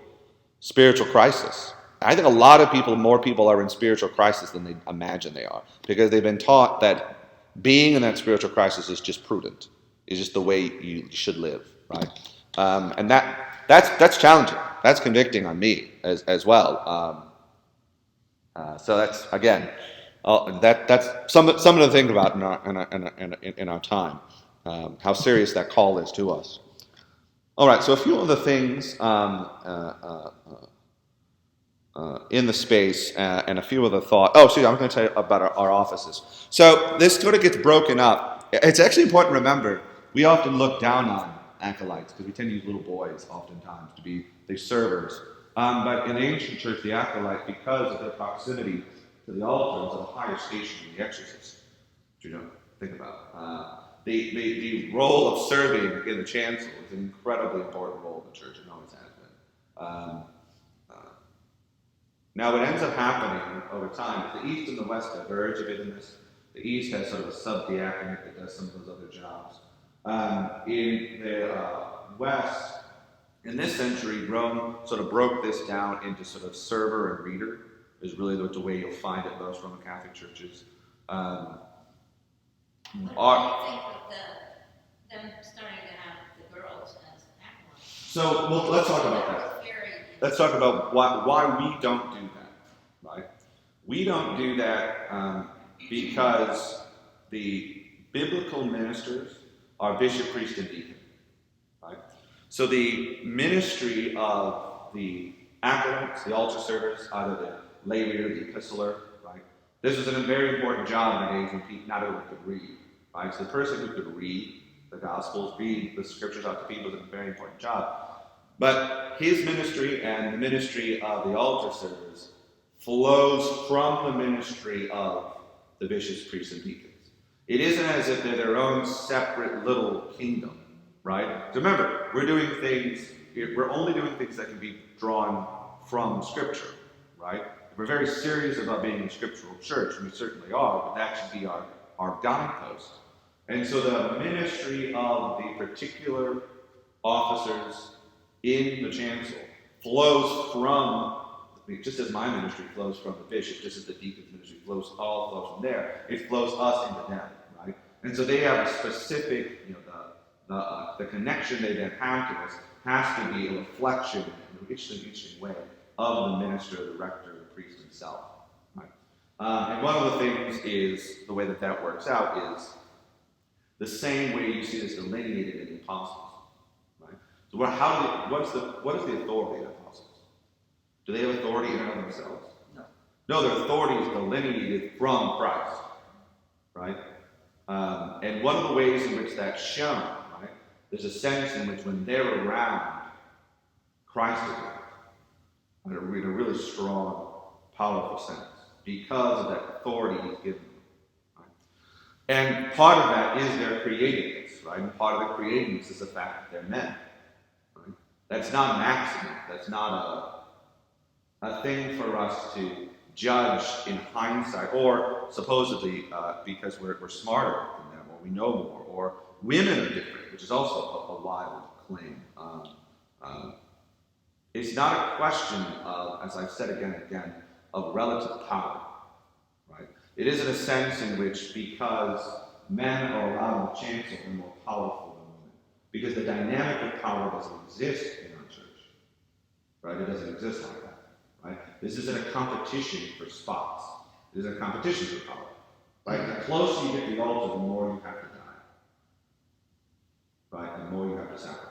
spiritual crisis. I think a lot of more people are in spiritual crisis than they imagine they are, because they've been taught that being in that spiritual crisis is just prudent, is just the way you should live, right? And that's challenging. That's convicting on me as well. So that's again, that's something to think about in our time. How serious that call is to us. All right, so a few other things in the space and a few other thoughts. Oh, excuse me, I'm going to tell you about our offices. So this sort of gets broken up. It's actually important to remember, we often look down on acolytes because we tend to use little boys oftentimes to be the servers. But in the ancient church, the acolyte, because of their proximity to the altar, was at a higher station than the exorcist, which you don't think about. The role of serving in the chancel is an incredibly important role in the church, and always has been. Now, what ends up happening over time is the East and the West diverge a bit in this. The East has sort of a sub-diaconate that does some of those other jobs. In the West, in this century, Rome sort of broke this down into sort of server and reader, is really the way you'll find it most Roman Catholic churches. What do you think of them starting to have the girls as acolytes? So let's talk about that. Let's talk about why we don't do that, right? We don't do that because the biblical ministers are bishop, priest, and deacon, right? So the ministry of the acolytes, the altar servers, either the lay reader, the epistler, right? This was a very important job in the age when not everyone could read, right? So the person who could read the Gospels, read the Scriptures out to people was a very important job. But his ministry and the ministry of the altar servers flows from the ministry of the bishops, priests, and deacons. It isn't as if they're their own separate little kingdom, right? So remember, we're only doing things that can be drawn from Scripture, right? We're very serious about being a scriptural church, and we certainly are, but that should be our guidepost. And so the ministry of the particular officers in the chancel flows from, just as my ministry flows from the bishop, just as the deacon's ministry flows from there, it flows us into them, right? And so they have a specific, the connection they then have to us has to be a reflection in an interesting way of the minister, the rector, the priest himself, right? And one of the things is, the way that works out is the same way you see this delineated in the apostles. So what is the authority of the apostles? Do they have authority in and of themselves? No, their authority is delineated from Christ, right? And one of the ways in which that's shown, right, there's a sense in which when they're around, Christ is around, in a really strong, powerful sense, because of that authority he's given them. Right? And part of that is their creativeness, right? And part of their creativeness is the fact that they're men. That's not an accident. That's not a thing for us to judge in hindsight, or supposedly because we're smarter than them, or we know more, or women are different, which is also a wild claim. It's not a question of, as I've said again and again, of relative power, right? It is in a sense in which, because men are allowed the chance of being more powerful than women, because the dynamic of power doesn't exist in our church, right? It doesn't exist like that, right? This isn't a competition for spots. It is a competition for power, right? The closer you get to the altar, the more you have to die, right? The more you have to sacrifice.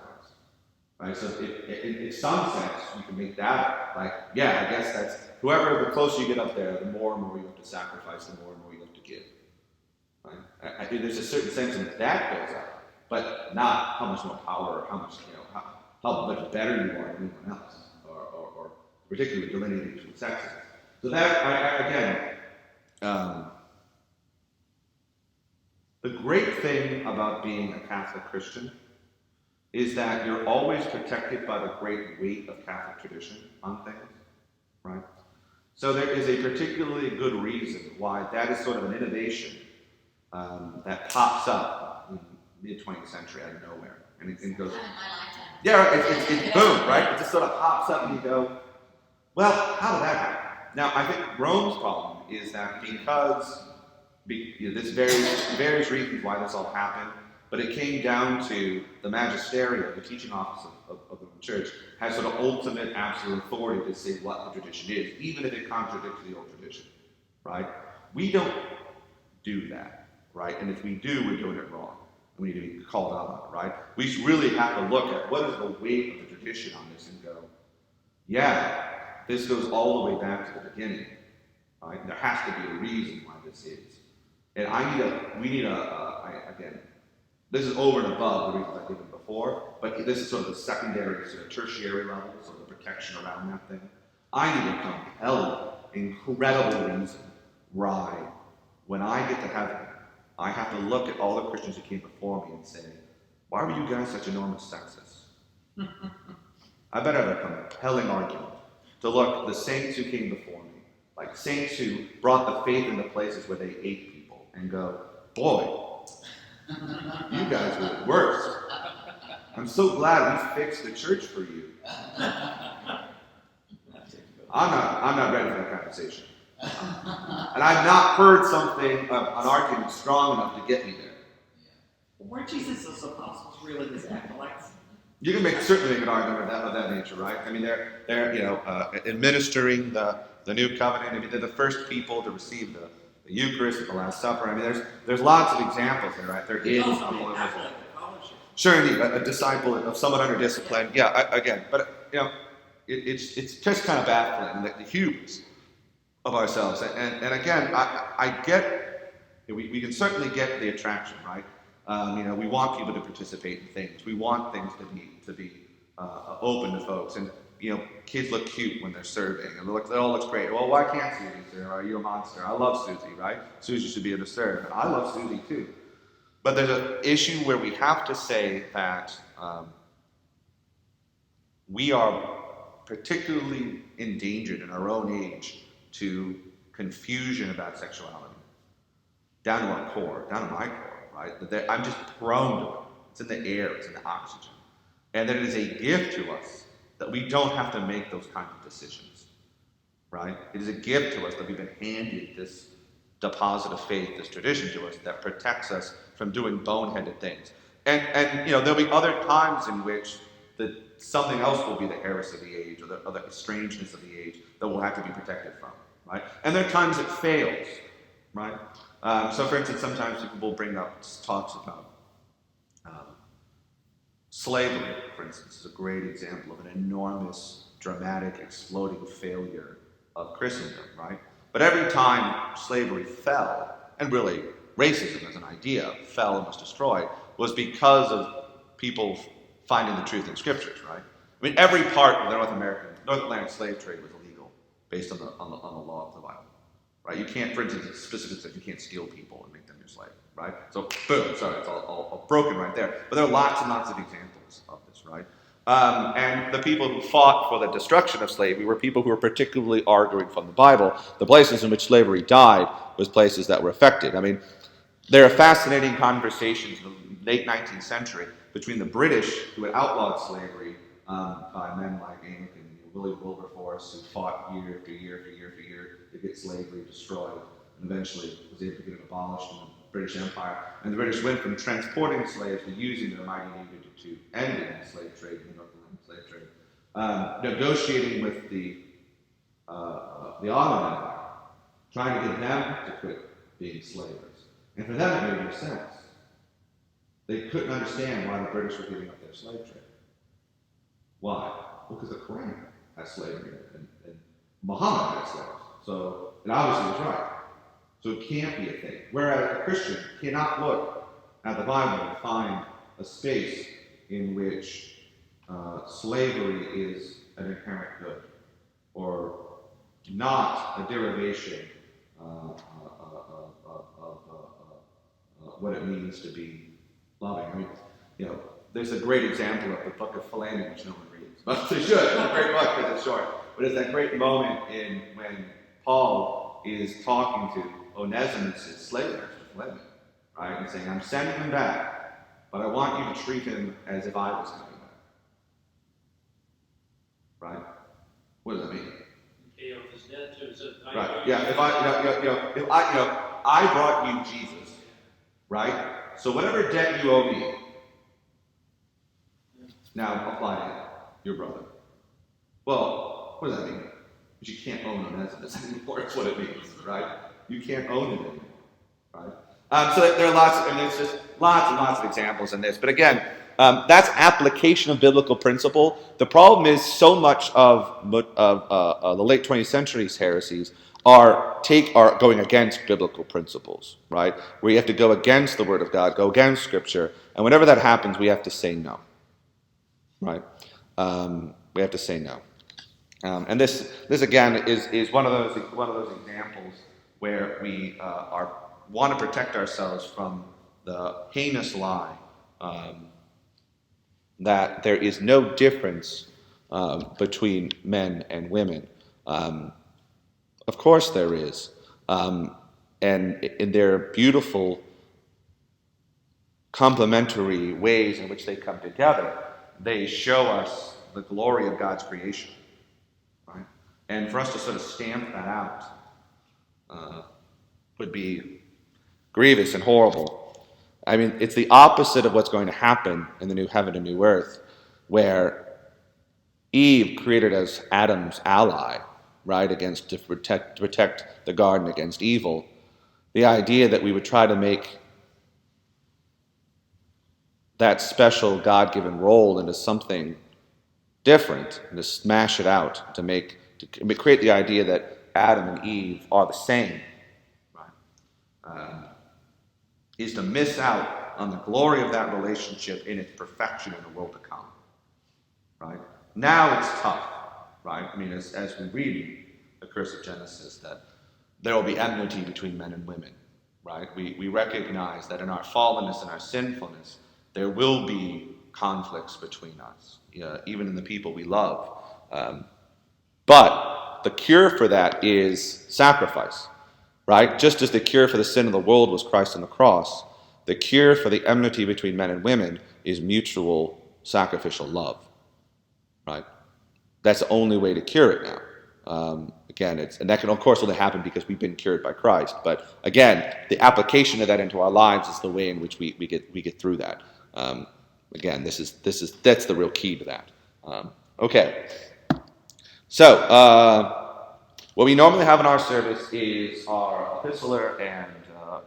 Right, so in some sense, you can make that like, yeah, I guess that's whoever, the closer you get up there, the more and more you have to sacrifice, the more and more you have to give. Right? I think there's a certain sense in which that goes up, but not how much more power or how much, how much better you are than anyone else, or particularly delineating between sexes. So that, again, the great thing about being a Catholic Christian is that you're always protected by the great weight of Catholic tradition on things, right? So there is a particularly good reason why that is sort of an innovation that pops up in the mid-20th century out of nowhere. And it goes, yeah, it's boom, right? It just sort of pops up and you go, well, how did that happen? Now, I think Rome's problem is that because there's various reasons why this all happened, but it came down to the magisterium, the teaching office of the church, has sort of ultimate, absolute authority to say what the tradition is, even if it contradicts the old tradition, right? We don't do that, right? And if we do, we're doing it wrong. We need to be called out on it, right? We really have to look at what is the weight of the tradition on this and go, yeah, this goes all the way back to the beginning, right? There has to be a reason why this is. And again, this is over and above the reasons I've given before, but this is sort of the secondary, sort of tertiary level, sort of the protection around that thing. I need a compelling, incredible reason why, when I get to heaven, I have to look at all the Christians who came before me and say, why were you guys such enormous sexists? I better have a compelling argument to look the saints who came before me, like saints who brought the faith into places where they ate people, and go, boy, you guys were the worst. I'm so glad we fixed the church for you. I'm not ready for that conversation. And I've not heard an argument strong enough to get me there. Were Jesus' apostles really his acolytes? You can certainly make an argument of that nature, right? I mean, they're administering the new covenant. I mean, they're the first people to receive the Eucharist at the Last Supper. I mean, there's lots of examples there, right? There is sure, indeed, a disciple of someone under discipline. Yeah, but it's just kind of baffling the hubris of ourselves. And again, I get we can certainly get the attraction, right? We want people to participate in things. We want things to be open to folks, and kids look cute when they're serving, and it all looks great. Well, why can't Susie serve? Are you a monster? I love Susie, right? Susie should be able to serve, and I love Susie too. But there's an issue where we have to say that we are particularly endangered in our own age to confusion about sexuality, down to our core, down to my core, right? That I'm just prone to it. It's in the air, it's in the oxygen. And that it is a gift to us that we don't have to make those kinds of decisions, right? It is a gift to us that we've been handed this deposit of faith, this tradition to us that protects us from doing boneheaded things. And there'll be other times in which something else will be the heresy of the age, or the strangeness of the age that we'll have to be protected from, right? And there are times it fails, right? So, for instance, sometimes people will bring up talks about slavery, for instance, is a great example of an enormous, dramatic, exploding failure of Christendom, right? But every time slavery fell, and really racism as an idea fell and was destroyed, was because of people finding the truth in scriptures, right? I mean, every part of the North Atlantic slave trade was illegal based on the law of the Bible, right? You can't, for instance, it specifically says you can't steal people and make them your slave, right? So, boom, sorry, it's all broken right there. But there are lots and lots of examples of this, right? And the people who fought for the destruction of slavery were people who were particularly arguing from the Bible. The places in which slavery died was places that were affected. I mean, there are fascinating conversations in the late 19th century between the British, who had outlawed slavery by men like Anglican, William Wilberforce, who fought year after year after year after year to get slavery destroyed, and eventually was able to get it abolished in the British Empire. And the British went from transporting slaves to using their mighty navy to ending the slave trade, the North Atlantic slave trade, negotiating with the Ottoman Empire, trying to get them to quit being slavers. And for them, it made no sense. They couldn't understand why the British were giving up their slave trade. Why? Well, because the Quran has slavery and Muhammad had slaves. So it obviously was right. So it can't be a thing. Whereas a Christian cannot look at the Bible and find a space in which slavery is an inherent good or not a derivation of what it means to be loving. I mean, there's a great example of the book of Philemon, which no one reads, but they should. It's a great book because it's short. But it's that great moment when Paul is talking to Onesimus' slave master, Philemon, right, and saying, "I'm sending him back, but I want you to treat him as if I was coming back." Right? What does that mean? Pay off his debt to his Right. Yeah. If I brought you Jesus, right? So whatever debt you owe me, now apply to your brother. Well, what does that mean? Because you can't own Onesimus anymore. That's what it means, right? You can't own it anymore, right? So there are lots, and there's just lots and lots of examples in this. But again, that's application of biblical principle. The problem is so much of the late 20th century's heresies are going against biblical principles, right? Where you have to go against the Word of God, go against Scripture, and whenever that happens, we have to say no, right? We have to say no. And this again is one of those examples where we want to protect ourselves from the heinous lie that there is no difference between men and women. Of course there is. And in their beautiful complementary ways in which they come together, they show us the glory of God's creation. Right? And for us to sort of stamp that out would be grievous and horrible. I mean, it's the opposite of what's going to happen in the new heaven and new earth, where Eve, created as Adam's ally, right, to protect the garden against evil. The idea that we would try to make that special God-given role into something different, and to smash it out, to create the idea that Adam and Eve are the same, right, is to miss out on the glory of that relationship in its perfection in the world to come. Right? Now it's tough, right? I mean, as we read the curse of Genesis, that there will be enmity between men and women, right? We recognize that in our fallenness and our sinfulness, there will be conflicts between us, even in the people we love. But the cure for that is sacrifice, right? Just as the cure for the sin of the world was Christ on the cross, the cure for the enmity between men and women is mutual sacrificial love, right? That's the only way to cure it now. Again, and that can, of course, only happen because we've been cured by Christ. But again, the application of that into our lives is the way in which we get through that. Again, that's the real key to that. Okay. So, what we normally have in our service is our epistler and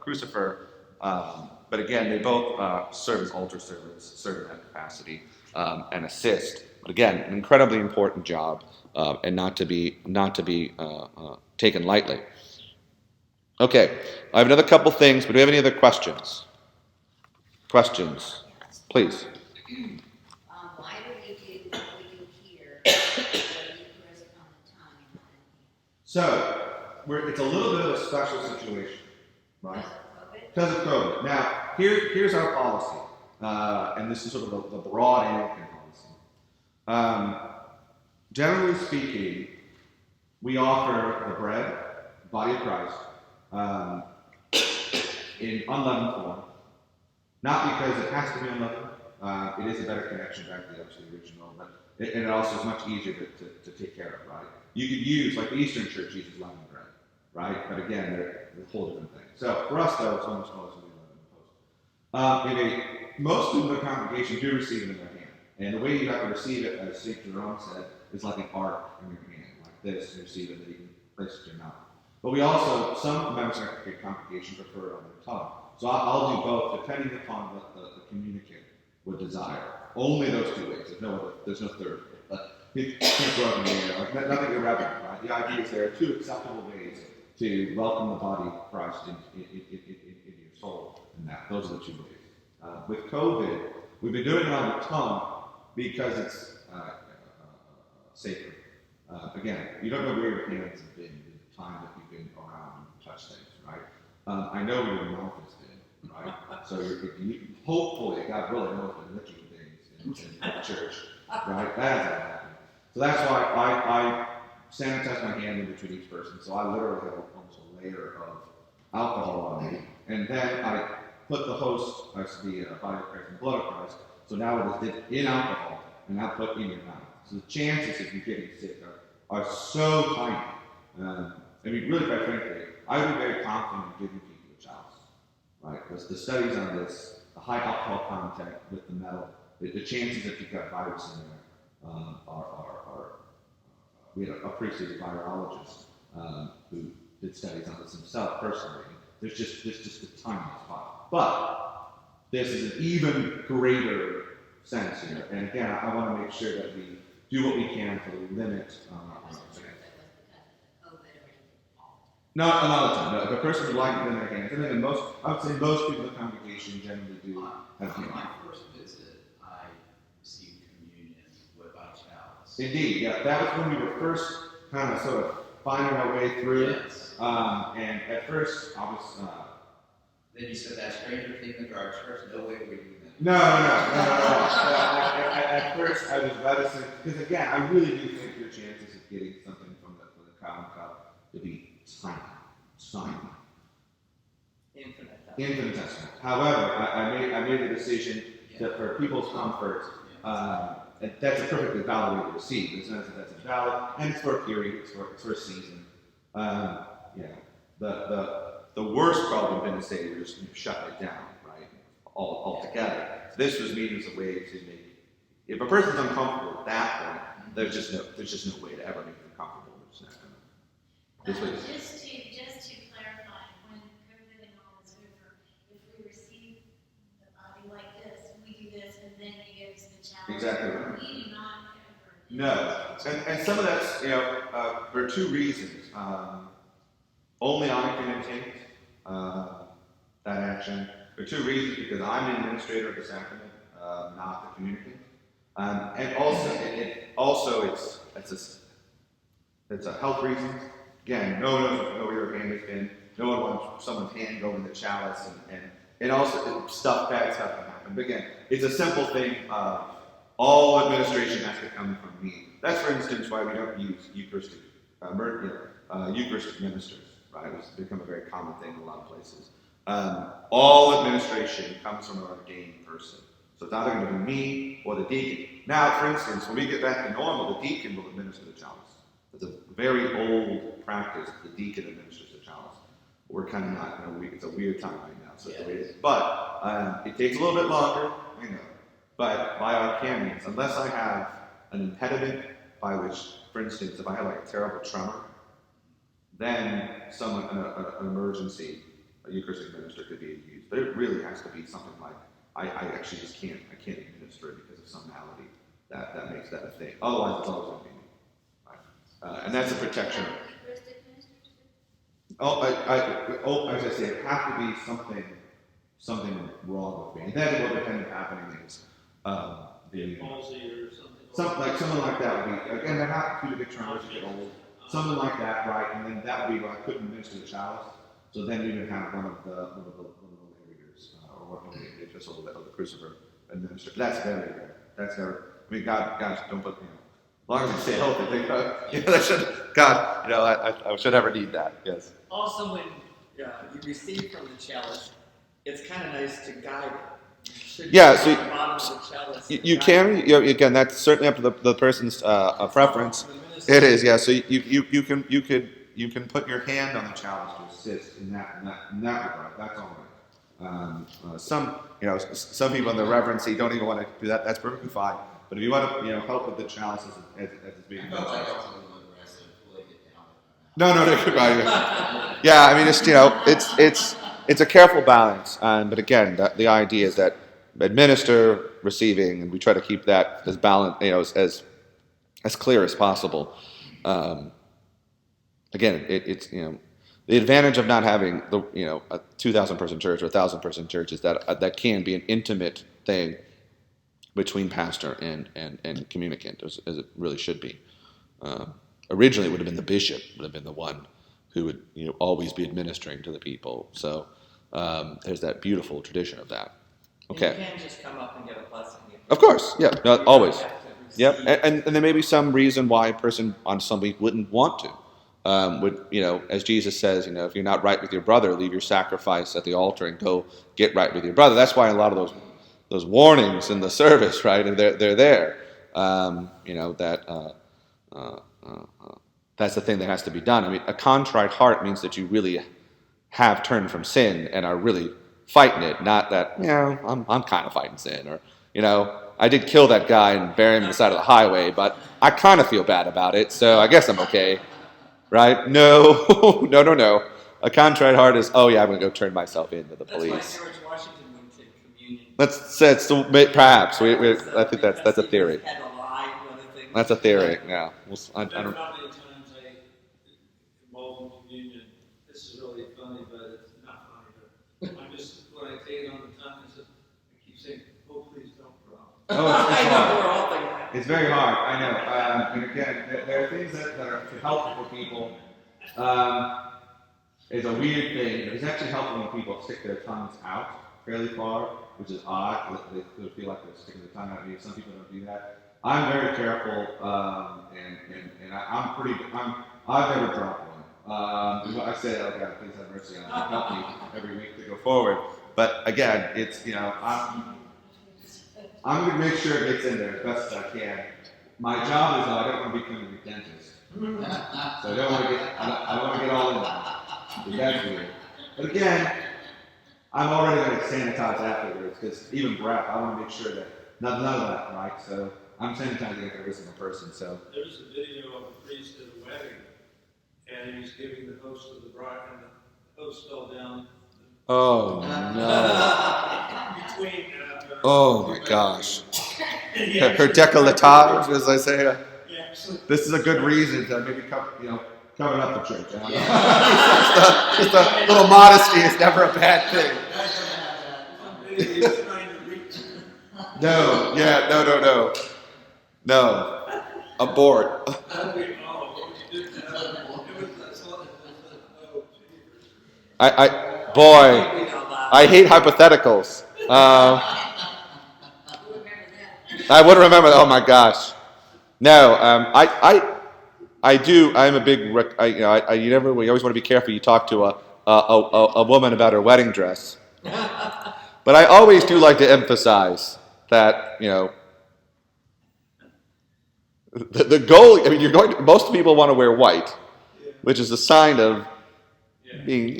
crucifer. But again, they both serve as altar servants, serve in that capacity, and assist. But again, an incredibly important job, and not to be taken lightly. Okay, I have another couple things, but do we have any other questions? Questions, please. Why do we do what we do here for the Eucharist on the tongue and not in So, it's a little bit of a special situation, right? Because of COVID. Now, here's our policy, and this is sort of the broad Anglican Generally speaking, we offer the bread, the body of Christ, in unleavened form. Not because it has to be unleavened. It is a better connection back to the original, but it also is much easier to take care of, right? You could use, like the Eastern Church uses leavened bread, right? But again, they're a whole different thing. So for us, though, it's almost always going to be leavened post. Most of the congregation do receive it in their hand. And the way you have to receive it, as St. Jerome said, is like an ark in your hand, like this, and receive it, that you can place it in your mouth. But we also, some members of the congregation prefer it on their tongue. So I'll do both, depending upon what the communicant would desire. Only those two ways. There's no third. But you can't throw it in the air. Like nothing irreverent, right? The idea is there are two acceptable ways to welcome the body of Christ in your soul. And those are the two ways. With COVID, we've been doing it on the tongue because it's sacred. Again, you don't know where your hands have been in the time that you've been around and touched things, right? I know where your mouth has been, right? So hopefully, God willing, knows been licking things in the church, right? That hasn't happened. So that's why I sanitize my hand in between each person. So I literally have almost a layer of alcohol on me, and then I put the host, that's the body of Christ and blood of Christ. So now it is dipped in alcohol and now put in your mouth. So the chances of you getting sick are so tiny. I mean, really, quite frankly, I would be very confident in giving people a chalice, right? Because the studies on this, the high alcohol content with the metal, the chances that you've got virus in there are we had a priest who's a virologist who did studies on this himself personally. There's just the tiniest spot. But this is an even greater sense here. And again, I want to make sure that we do what we can to limit. No, another time. No, if a person would like it in their hands, and then I would say most people in the congregation generally do have On hands. my first visit, I received communion with a chalice. Indeed, yeah. That was when we were first kind of sort of finding our way through. Yes. And at first, I was. Then you said that stranger thing in the dark church, no way we're doing that. No. At first, I was reticent because again, I really do think your chances of getting something from the common cup to be tiny. Infinitesimal. However, I made the decision that for people's comfort, and that's a perfectly valid way to receive. There's no sense that that's valid, and it's for a period, it's for a season. The worst problem been to say we're just shutting it down, right? Altogether. This was mean as a way to make. If a person's uncomfortable at that point, there's just no way to ever make them comfortable. It's not gonna. Just to clarify, when COVID and all is over, if we receive the body like this, we do this, and then he gives the chalice. Exactly right. We do not ever. No, and some of that's for two reasons. Only I can intake that action. For two reasons, because I'm the administrator of the sacrament, not the communicant, and also it's a health reason. Again, no one knows where your hand has been. No one wants someone's hand going in the chalice, and also bad stuff can happen. But again, it's a simple thing. All administration has to come from me. That's, for instance, why we don't use Eucharistic ministers. Right, it's become a very common thing in a lot of places. All administration comes from an ordained person. So it's either going to be me or the deacon. Now, for instance, when we get back to normal, the deacon will administer the chalice. It's a very old practice. The deacon administers the chalice. We're kind of not, it's a weird time right now, so it's the way it is. But it takes a little bit longer, I know. But by our canons, unless I have an impediment by which, for instance, if I have like a terrible tremor, then an emergency, a Eucharistic minister could be used. But it really has to be something like, I actually just can't administer it because of some malady that makes that a thing. Otherwise, it's always going to be me. Right? And that's a protection. As I say, it has to be something wrong with me. And then what would end up happening is the Palsy or something. Something like that would be, again, they're not too big tremors to get old. Something like that, right? And then that would be when I couldn't administer the chalice. So then you would have one of the lawyers or one of the official of the crucifer administer. That's very rare. I mean, God, don't put, as long as you stay healthy, that should, God, I should never need that. Yes. Also, when you receive from the chalice, it's kind of nice to guide it. Yeah, so you guide can, it. again, that's certainly up to the person's preference. It is, yeah. So you can put your hand on the chalice to assist in that regard. That's all right. Some people in the reverency don't even want to do that. That's perfectly fine. But if you want to, help with the chalice as it's being I done. felt like I was a little aggressive, pulling it down. No, right. Yeah, I mean, it's a careful balance. But again, the idea is that administer, receiving, and we try to keep that as balanced, as clear as possible. Again, it's the advantage of not having a 2,000 person church or 1,000 person church is that can be an intimate thing between pastor and communicant, as it really should be. Originally, it would have been the bishop would have been the one who would always be administering to the people. So there's that beautiful tradition of that. Okay. And you can just come up and get a blessing. Of course, yeah, always. Yep, Yep. and there may be some reason why a person on some week wouldn't want to. As Jesus says, if you're not right with your brother, leave your sacrifice at the altar and go get right with your brother. That's why a lot of those warnings in the service, right? And they're there. That's the thing that has to be done. I mean, a contrite heart means that you really have turned from sin and are really fighting it. Not that I'm kind of fighting sin, or I did kill that guy and bury him on the side of the highway, but I kind of feel bad about it, so I guess I'm okay. Right? No, no. A contrite heart is, I'm going to go turn myself in to the police. That's why George Washington wouldn't take communion. Perhaps. I think that's a theory. Had to lie to other things. That's a theory, yeah. I There don't. are how many times I involved in communion. This is really funny, but it's not funny. But when I take it on the tongue, I keep saying, "Oh, please don't drop." Oh, it's I know, hard. we're all thinking that. It's very hard, I know. And again, there are things that are helpful for people. It's a weird thing. It's actually helpful when people stick their tongues out fairly far, which is odd. They feel like they're sticking their tongue out. Maybe some people don't do that. I'm very careful, and I've never dropped one. I say, "Oh God, please have mercy on me. Help me every week to go forward." But again, it's I'm going to make sure it gets in there as best as I can. My job is I don't want to become a dentist, so I don't want to get all in there. That's weird. But again, I'm already going to sanitize afterwards because even breath, I want to make sure that none of that, right? So I'm sanitizing every single person. So There's a video of a priest at a wedding, and he's giving the host of the bride, and the host fell down. oh no. Between. Oh my gosh. Her décolletage, as I say. Yeah, so This is a good reason to maybe cover up the church. Yeah. Just a little modesty is never a bad thing. he was trying to reach. No. Abort. I hate hypotheticals. I wouldn't remember that. Oh my gosh. No, I do. I'm a big. You always want to be careful. You talk to a woman about her wedding dress, but I always do like to emphasize that the goal. I mean, most people want to wear white, which is a sign of being,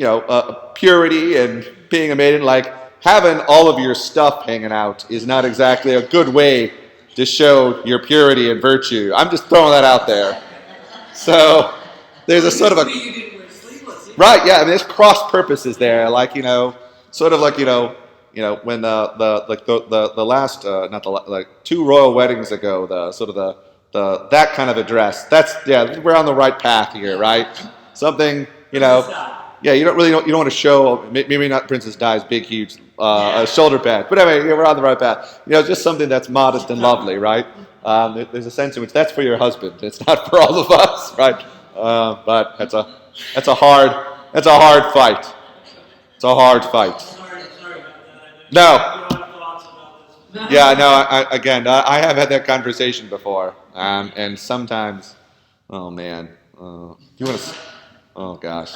purity and being a maiden. Like having all of your stuff hanging out is not exactly a good way to show your purity and virtue. I'm just throwing that out there. So there's a sort of a right, yeah. I mean, there's cross purposes there, like sort of like when the last not the like 2 royal weddings ago, the sort of the that kind of a dress. That's we're on the right path here, right? Something yeah, you don't want to show maybe not Princess Di's big huge shoulder pad, but anyway, we're on the right path. Just something that's modest and lovely, right? There's a sense in which that's for your husband. It's not for all of us, right? But that's a hard fight. It's a hard fight. Sorry about that. No. You don't have thoughts about this. Yeah, no, I have had that conversation before, and sometimes, oh man, you want to, oh gosh,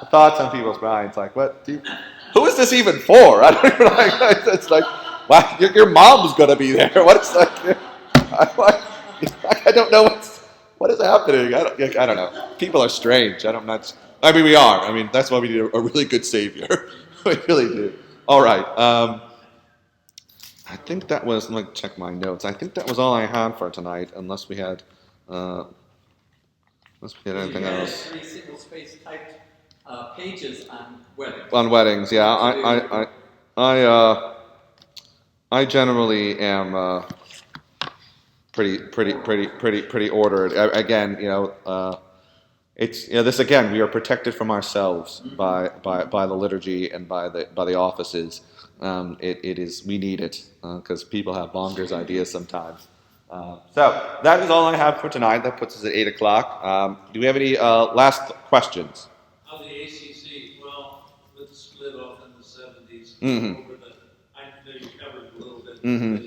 the thoughts on people's minds, like, who is this even for? I don't even like. It's like, wow, your mom's gonna be there. What's like, I don't know what is happening. I don't know. People are strange. I mean, we are. I mean, that's why we need a really good savior. We really do. All right. I think that was. Let me check my notes. I think that was all I had for tonight, unless we had anything else. 3 single-space typed pages on weddings. On weddings, yeah. I generally am pretty ordered. Again, it's this again. We are protected from ourselves by the liturgy and by the offices. It is we need it because people have bonkers ideas sometimes. So that is all I have for tonight. That puts us at 8:00. Do we have any last questions? How the ACC, well, with the split off in the 70s, Mm-hmm. I know you covered a little bit, Mm-hmm. but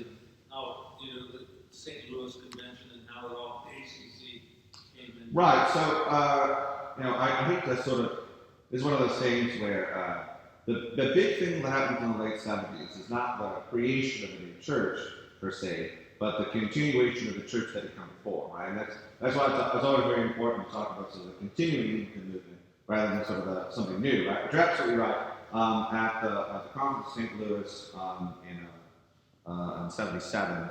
how, the St. Louis Convention and how it all, the ACC came in. Right. So I think that sort of is one of those things where the big thing that happens in the late 70s is not the creation of a new church per se, but the continuation of the church that had come before, right? And that's why it's always very important to talk about sort of the continuing Anglican movement rather than sort of something new, right? But you're absolutely right. At the conference of St. Louis in '77,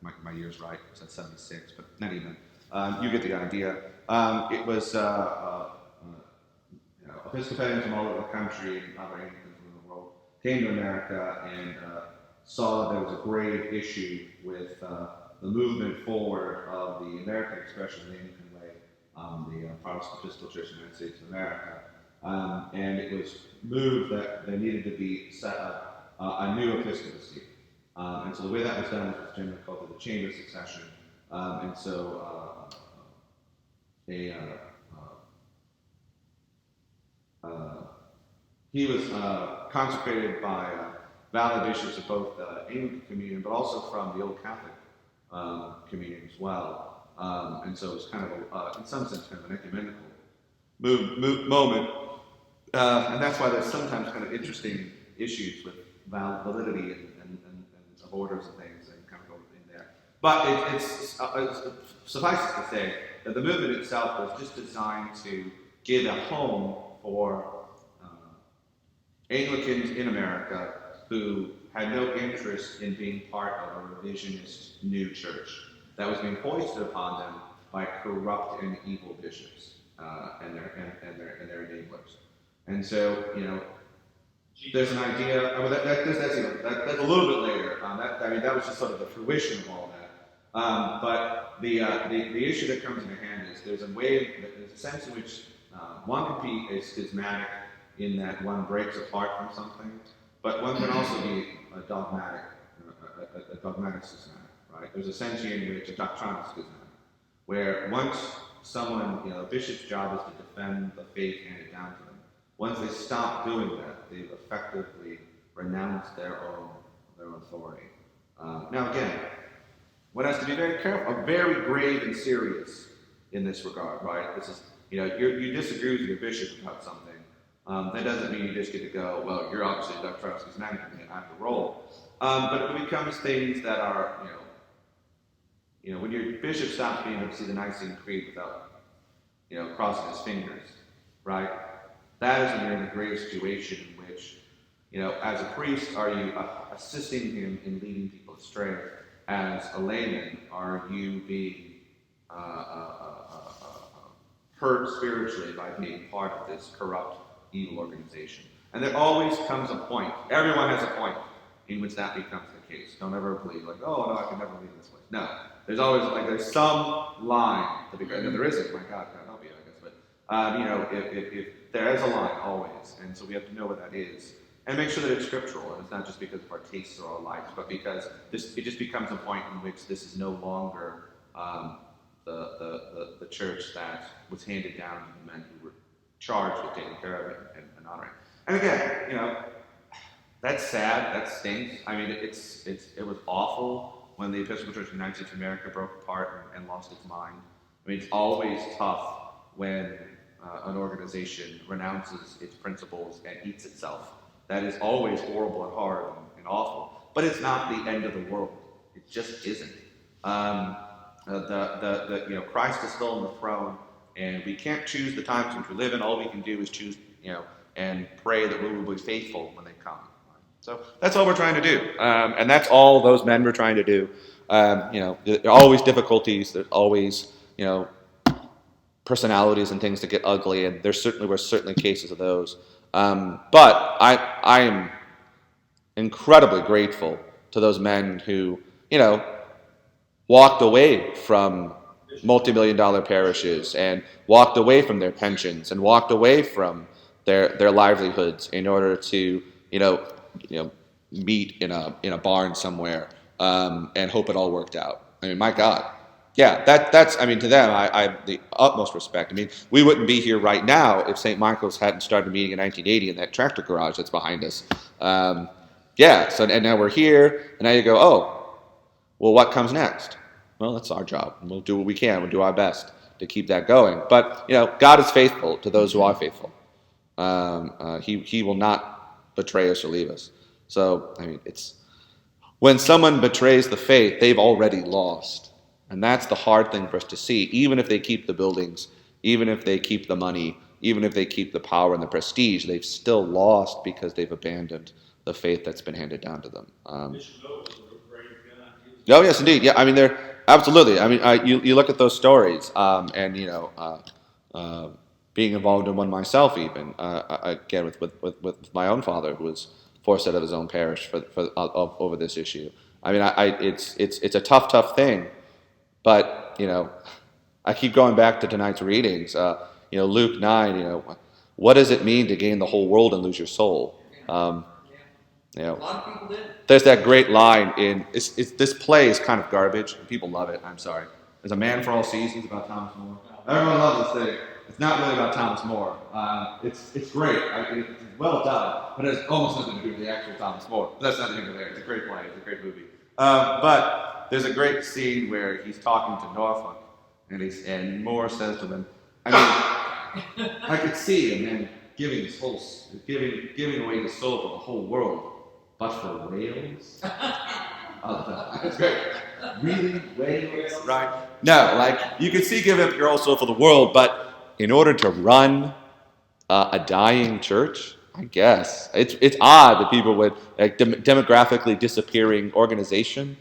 my year's right, it said '76, but not even. You get the idea. It was Episcopalians from all over the country and other Anglicans from the world came to America and saw that there was a grave issue with the movement forward of the American expression of the Anglican Way, the Protestant Episcopal Church in the United States of America. And it was moved that there needed to be set up a new episcopacy. And so the way that was done was generally called the chain of succession. And so he was consecrated by valid bishops of both the Anglican Communion, but also from the Old Catholic Communion as well. And so it was kind of, in some sense, kind of an ecumenical moment. And that's why there's sometimes kind of interesting issues with validity and of orders and things that kind of go in there. But it's suffices to say that the movement itself was just designed to give a home for Anglicans in America who had no interest in being part of a revisionist new church that was being foisted upon them by corrupt and evil bishops and their enablers. And so, there's an idea. I mean, that's a little bit later. That was just sort of the fruition of all that. But the issue that comes into hand is there's a sense in which one can be a schismatic in that one breaks apart from something, but one can also be a dogmatic schismatic, right? There's a sense in which a doctrinal schismatic, where once someone, a bishop's job is to defend the faith handed down to them. Once they stop doing that, they've effectively renounced their own authority. Now again, one has to be very careful, very grave and serious in this regard, right? This is, you disagree with your bishop about something. That doesn't mean you just get to go, well, you're obviously a doctrinal schismatic and I have to roll. But it becomes things that are, when your bishop stops being able to see the Nicene Creed without, crossing his fingers, right? That is when you're in a grave situation in which, as a priest, are you assisting him in leading people astray? As a layman, are you being hurt spiritually by being part of this corrupt, evil organization? And there always comes a point, everyone has a point, in which that becomes the case. Don't ever believe, like, oh, no, I can never leave this place. No. There's always, there's some line that there isn't, my God help you, I guess, but, if there is a line, always, and so we have to know what that is, and make sure that it's scriptural, and it's not just because of our tastes or our likes, but because it just becomes a point in which this is no longer the church that was handed down to the men who were charged with taking care of it and honoring. And again, That's sad. That stinks. I mean, it was awful when the Episcopal Church of the United States of America broke apart and lost its mind. I mean, it's always tough when an organization renounces its principles and eats itself. That is always horrible and hard and awful. But it's not the end of the world. It just isn't. Christ is still on the throne, and we can't choose the times in which we live in. All we can do is choose, and pray that we will be faithful when they come. So that's all we're trying to do, and that's all those men were trying to do. There are always difficulties. There's always, personalities and things that get ugly, and there certainly were cases of those. But I am incredibly grateful to those men who, walked away from multi-million-dollar parishes and walked away from their pensions and walked away from their livelihoods in order to, meet in a barn somewhere and hope it all worked out. I mean, my God. Yeah, that's, to them, I have the utmost respect. I mean, we wouldn't be here right now if St. Michael's hadn't started meeting in 1980 in that tractor garage that's behind us. And now we're here, and now you go, oh, well, what comes next? Well, that's our job. We'll do what we can. We'll do our best to keep that going. But, God is faithful to those who are faithful. He will not betray us or leave us. So, it's when someone betrays the faith, they've already lost. And that's the hard thing for us to see. Even if they keep the buildings, even if they keep the money, even if they keep the power and the prestige, they've still lost because they've abandoned the faith that's been handed down to them. Oh, yes, indeed. Yeah, they're absolutely. You look at those stories, being involved in one myself, even again with my own father, who was forced out of his own parish over this issue. It's a tough thing. But, I keep going back to tonight's readings. Luke 9, what does it mean to gain the whole world and lose your soul? A lot of people did. There's that great line in, this play is kind of garbage. People love it. I'm sorry. There's A Man for All Seasons about Thomas More. Everyone loves this thing. It's not really about Thomas More. It's great. It's well done, but it has almost nothing to do with the actual Thomas More. That's nothing to do there. It's a great play. It's a great movie. But there's a great scene where he's talking to Norfolk, and Moore says to them, I could see a man giving away his soul for the whole world, but for whales? That's great. Really, whales? Right? No, you could see giving up your whole soul for the world, but in order to run a dying church, I guess it's odd that people would demographically disappearing organization.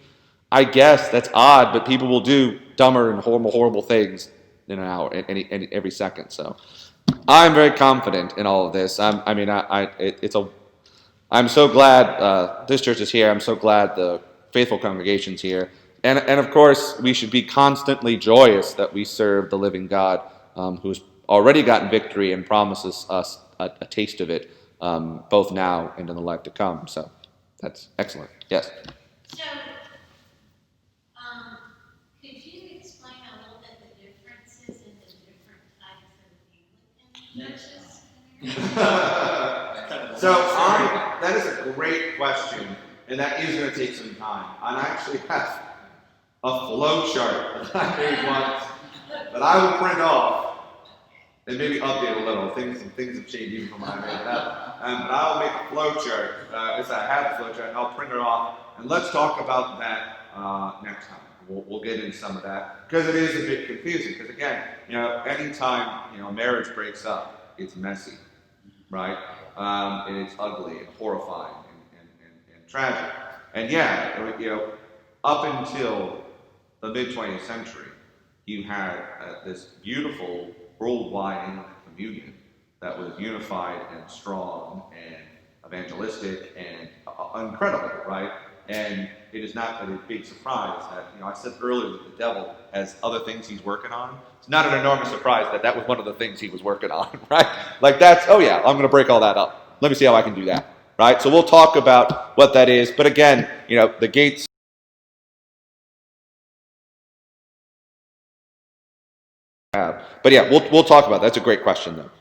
I guess that's odd, but people will do dumber and horrible things in an hour, every second. So, I'm very confident in all of this. I'm so glad this church is here. I'm so glad the faithful congregation's here, and of course we should be constantly joyous that we serve the living God, who's already gotten victory and promises us a taste of it, both now and in the life to come. So, that's excellent. Yes. So, could you explain a little bit the differences in the different types of Anglican churches? So that is a great question, and that is going to take some time. And I actually have a flow chart that I made once that I will print off and maybe update a little. Things have changed even from when I made it up. But I'll make a flow chart. As I have a flow chart, and I'll print it off, and let's talk about that next time. We'll get into some of that because it is a bit confusing. Because again, anytime a marriage breaks up, it's messy, right? And it's ugly and horrifying and tragic. And up until the mid-20th century, you had this beautiful worldwide Anglican communion that was unified and strong and evangelistic and incredible, right? And it is not a big surprise that, I said earlier that the devil has other things he's working on. It's not an enormous surprise that was one of the things he was working on, right? I'm going to break all that up. Let me see how I can do that, right? So we'll talk about what that is. But again, the gates. But yeah, we'll talk about that. That's a great question, though.